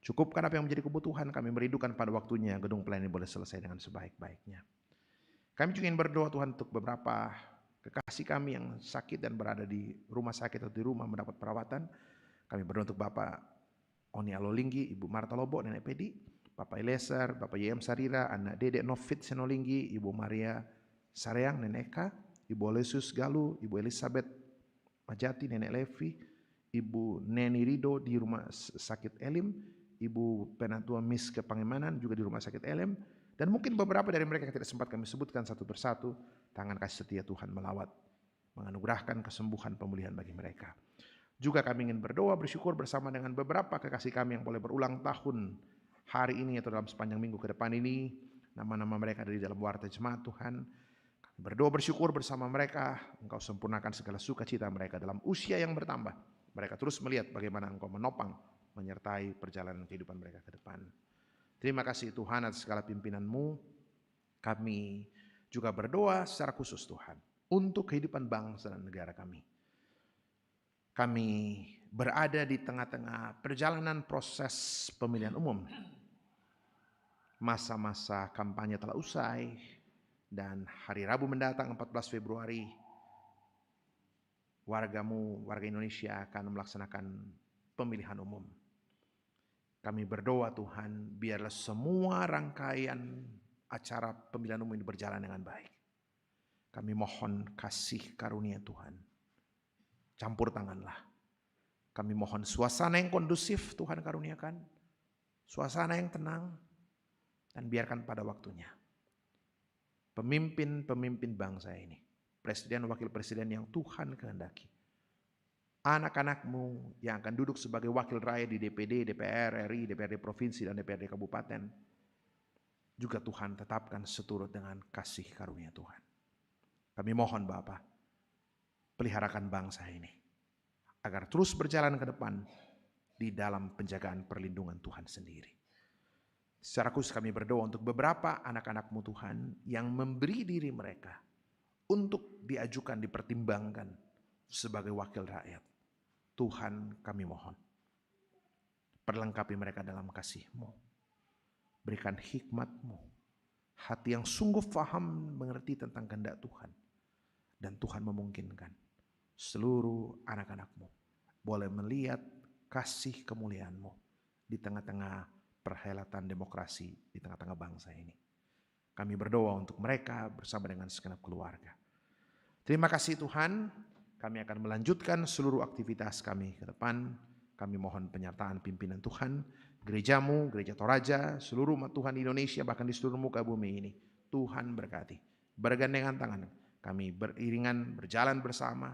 Cukupkan apa yang menjadi kebutuhan, kami merindukan pada waktunya gedung pelayanan boleh selesai dengan sebaik-baiknya. Kami juga ingin berdoa Tuhan untuk beberapa kekasih kami yang sakit dan berada di rumah sakit atau di rumah mendapat perawatan. Kami berdoa untuk Bapak Oni Alolinggi, Ibu Marta Lobo, Nenek Pedi, Bapak Eliezer, Bapak YM Sarira, anak Dedek Novit Senolinggi, Ibu Maria Sareang, Nenek Eka, Ibu Olesus Galuh, Ibu Elizabeth Majati, Nenek Levi, Ibu Neni Rido di Rumah Sakit Elim, Ibu Penatua Miss Kepangemanan juga di Rumah Sakit Elim, dan mungkin beberapa dari mereka yang tidak sempat kami sebutkan satu persatu. Tangan kasih setia Tuhan melawat, menganugerahkan kesembuhan pemulihan bagi mereka. Juga kami ingin berdoa bersyukur bersama dengan beberapa kekasih kami yang boleh berulang tahun hari ini atau dalam sepanjang minggu ke depan ini. Nama-nama mereka ada di dalam warta jemaat Tuhan. Kami berdoa bersyukur bersama mereka. Engkau sempurnakan segala sukacita mereka dalam usia yang bertambah. Mereka terus melihat bagaimana Engkau menopang, menyertai perjalanan kehidupan mereka ke depan. Terima kasih Tuhan atas segala pimpinan-Mu. Kami juga berdoa secara khusus Tuhan untuk kehidupan bangsa dan negara kami. Kami berada di tengah-tengah perjalanan proses pemilihan umum. Masa-masa kampanye telah usai dan hari Rabu mendatang 14 Februari warga Indonesia akan melaksanakan pemilihan umum. Kami berdoa Tuhan, biarlah semua rangkaian acara pemilihan umum ini berjalan dengan baik. Kami mohon kasih karunia Tuhan. Campur tanganlah. Kami mohon suasana yang kondusif Tuhan karuniakan. Suasana yang tenang. Dan biarkan pada waktunya. Pemimpin-pemimpin bangsa ini. Presiden, wakil presiden yang Tuhan kehendaki. Anak-anak-Mu yang akan duduk sebagai wakil rakyat di DPD, DPR, RI, DPRD Provinsi, dan DPRD Kabupaten. Juga Tuhan tetapkan seturut dengan kasih karunia Tuhan. Kami mohon Bapa, peliharakan bangsa ini. Agar terus berjalan ke depan di dalam penjagaan perlindungan Tuhan sendiri. Secara khusus kami berdoa untuk beberapa anak-anak-Mu Tuhan yang memberi diri mereka untuk diajukan, dipertimbangkan sebagai wakil rakyat. Tuhan kami mohon, perlengkapi mereka dalam kasih-Mu. Berikan hikmat-Mu, hati yang sungguh paham mengerti tentang kehendak Tuhan. Dan Tuhan memungkinkan seluruh anak-anak-Mu boleh melihat kasih kemuliaan-Mu di tengah-tengah perhelatan demokrasi di tengah-tengah bangsa ini. Kami berdoa untuk mereka bersama dengan segenap keluarga. Terima kasih Tuhan, kami akan melanjutkan seluruh aktivitas kami ke depan. Kami mohon penyertaan pimpinan Tuhan, gereja-Mu, Gereja Toraja, seluruh umat Tuhan di Indonesia, bahkan di seluruh muka bumi ini. Tuhan berkati, bergandengan tangan, kami beriringan, berjalan bersama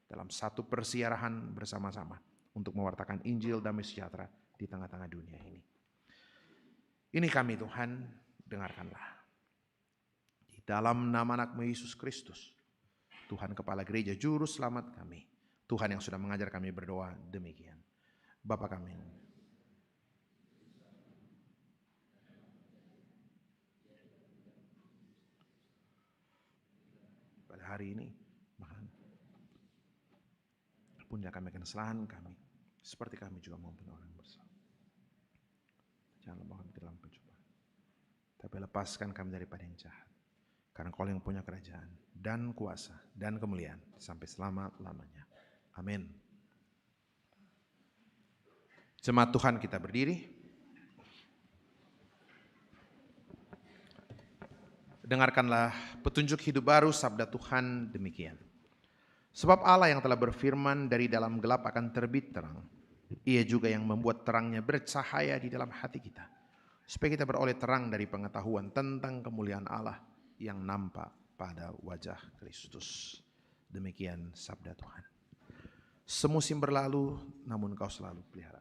dalam satu persiarahan bersama-sama untuk mewartakan Injil damai sejahtera di tengah-tengah dunia ini. Ini kami Tuhan, dengarkanlah. Di dalam nama anak-Mu Yesus Kristus, Tuhan Kepala Gereja Juru Selamat kami, Tuhan yang sudah mengajar kami berdoa demikian. Bapa kami, pada hari ini, ampunilah kami akan kesalahan kami, seperti kami juga mengampuni orang bersalah. Jangan bawa kami ke dalam pencobaan, tapi lepaskan kami daripada yang jahat. Karena Kau yang punya kerajaan dan kuasa dan kemuliaan sampai selama-lamanya. Amin. Jemaat Tuhan, kita berdiri. Dengarkanlah petunjuk hidup baru sabda Tuhan demikian. Sebab Allah yang telah berfirman, dari dalam gelap akan terbit terang. Ia juga yang membuat terangnya bercahaya di dalam hati kita, supaya kita beroleh terang dari pengetahuan tentang kemuliaan Allah yang nampak pada wajah Kristus. Demikian sabda Tuhan. Semusim berlalu, namun Kau selalu pelihara.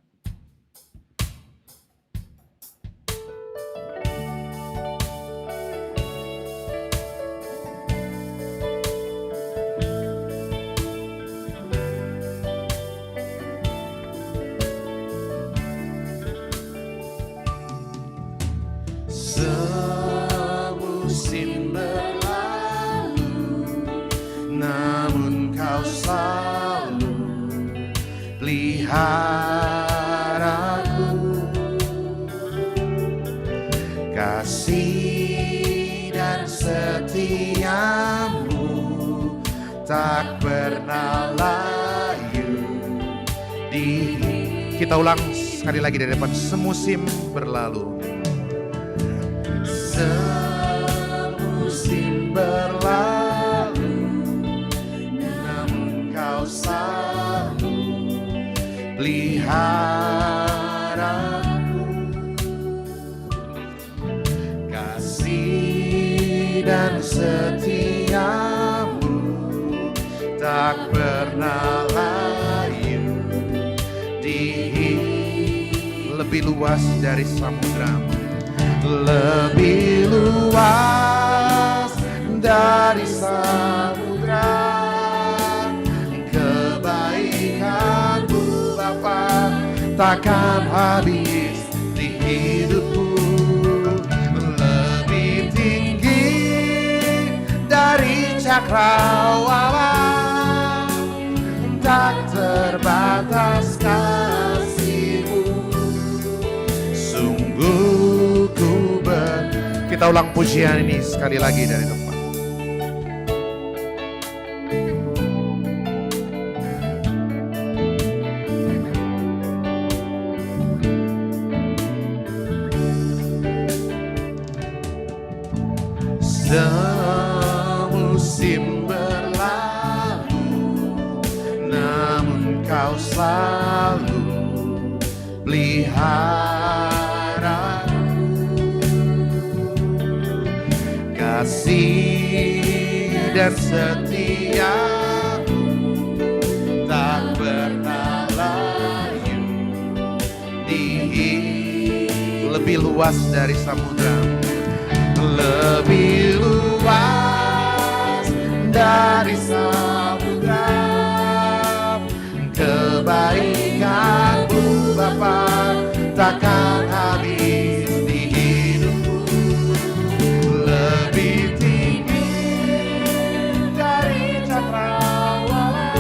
Semusim berlalu, namun Kau selalu peliharaku. Kasih dan setiamu tak pernah layu. Kita ulang sekali lagi dari depan. Semusim berlalu, semusim berlalu, namun Kau selalu peliharaku. Kasih dan setiamu tak pernah layu. lebih luas dari samudra, lebih luas dari samudra. Kebaikan-Mu Bapa takkan habis di hidupku, lebih tinggi dari cakrawala, tak terbatas kasih-Mu. Sungguh ku Kita ulang pujian ini sekali lagi dari tempat. Semusim berlalu, namun Kau selalu pelihara. Kasih dan setia-Mu tak pernah layu, lebih luas dari samudra, lebih luas dari samudra. Kebaikan-Mu Bapa takkan habis di hidupku, lebih tinggi dari cakrawala,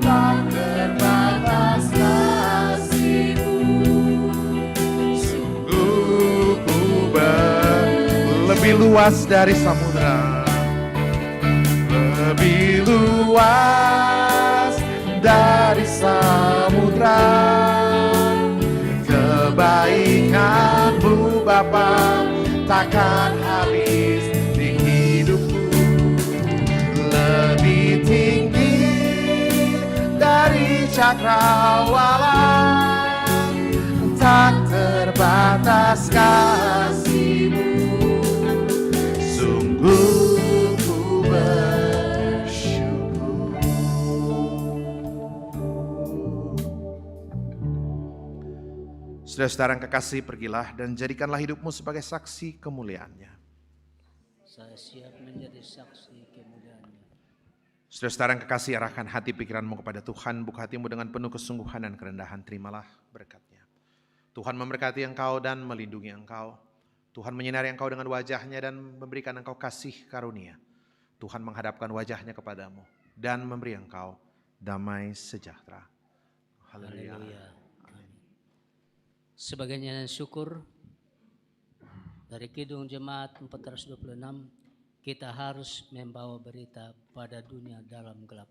tak terbatas kasih-Mu. Sungguh ku lebih luas dari samudra, lebih luas dari samudra. Kebaikan-Mu Bapa takkan habis di hidupku, lebih tinggi dari cakrawala, tak terbatas kasih-Mu. Sungguh ku bersyukur. Saudara-saudara yang kekasih, pergilah dan jadikanlah hidupmu sebagai saksi kemuliaan-Nya. Saya siap menjadi saksi kemuliaan-Nya. Saudara-saudara yang kekasih, arahkan hati pikiranmu kepada Tuhan, buka hatimu dengan penuh kesungguhan dan kerendahan, terimalah berkat-Nya. Tuhan memberkati engkau dan melindungi engkau. Tuhan menyinari engkau dengan wajah-Nya dan memberikan engkau kasih karunia. Tuhan menghadapkan wajah-Nya kepadamu dan memberi engkau damai sejahtera. Haleluya. Amin. Sebagai nyanyian syukur dari Kidung Jemaat 426, kita harus membawa berita pada dunia dalam gelap.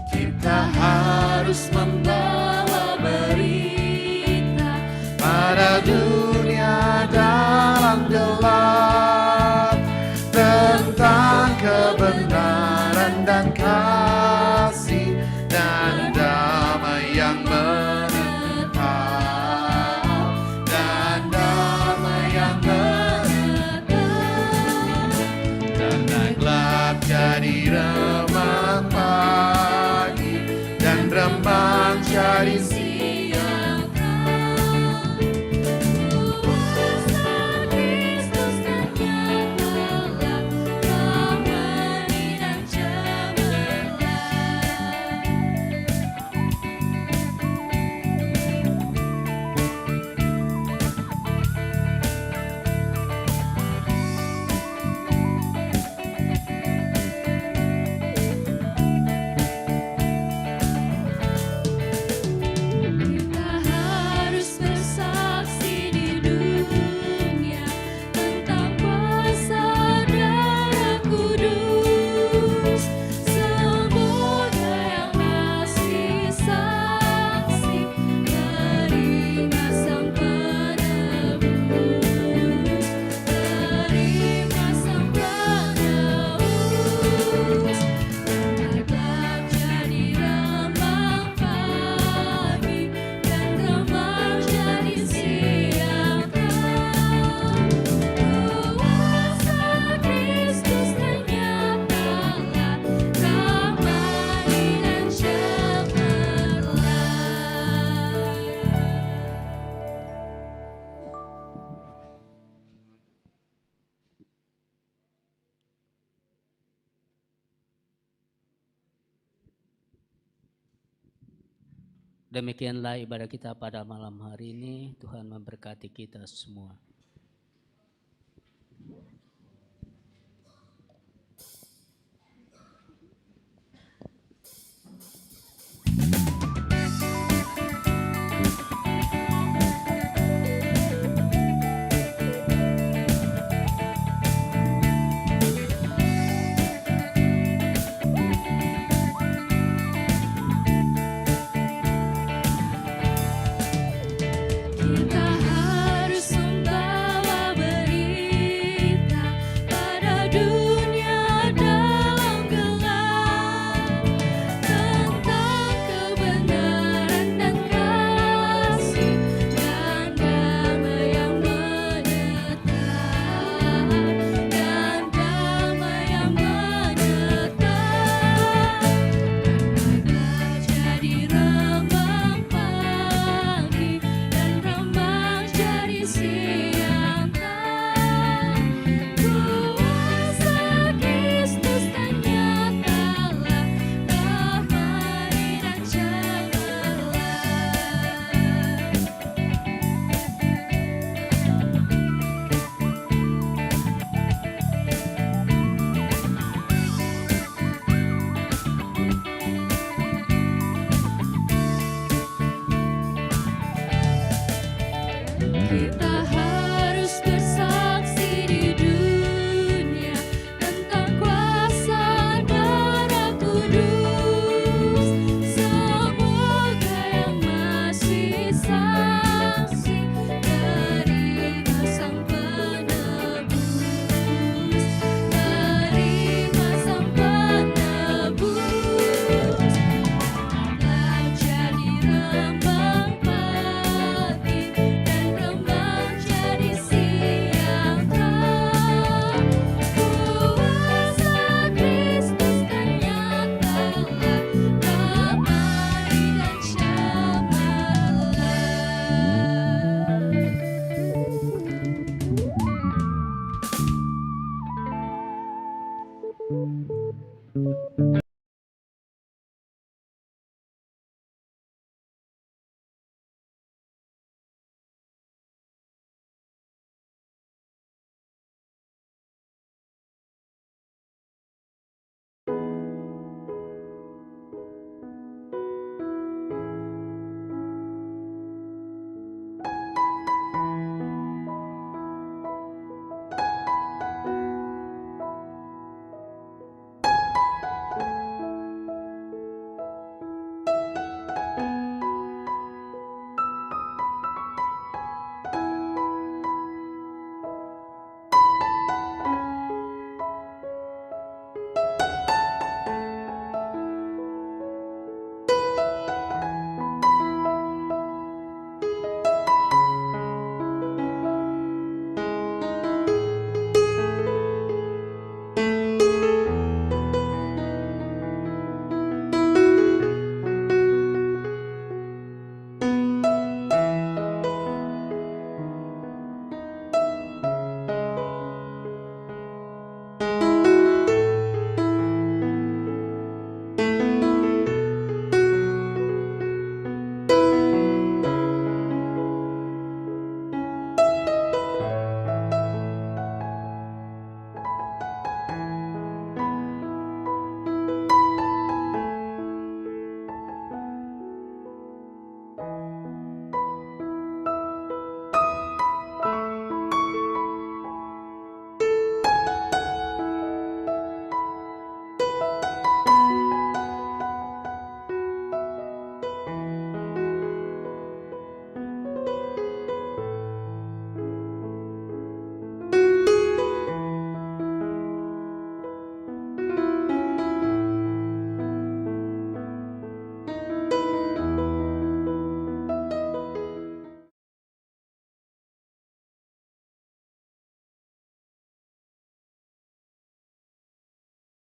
Kita harus membawa berita pada dunia dalam gelap. Demikianlah ibadah kita pada malam hari ini. Tuhan memberkati kita semua.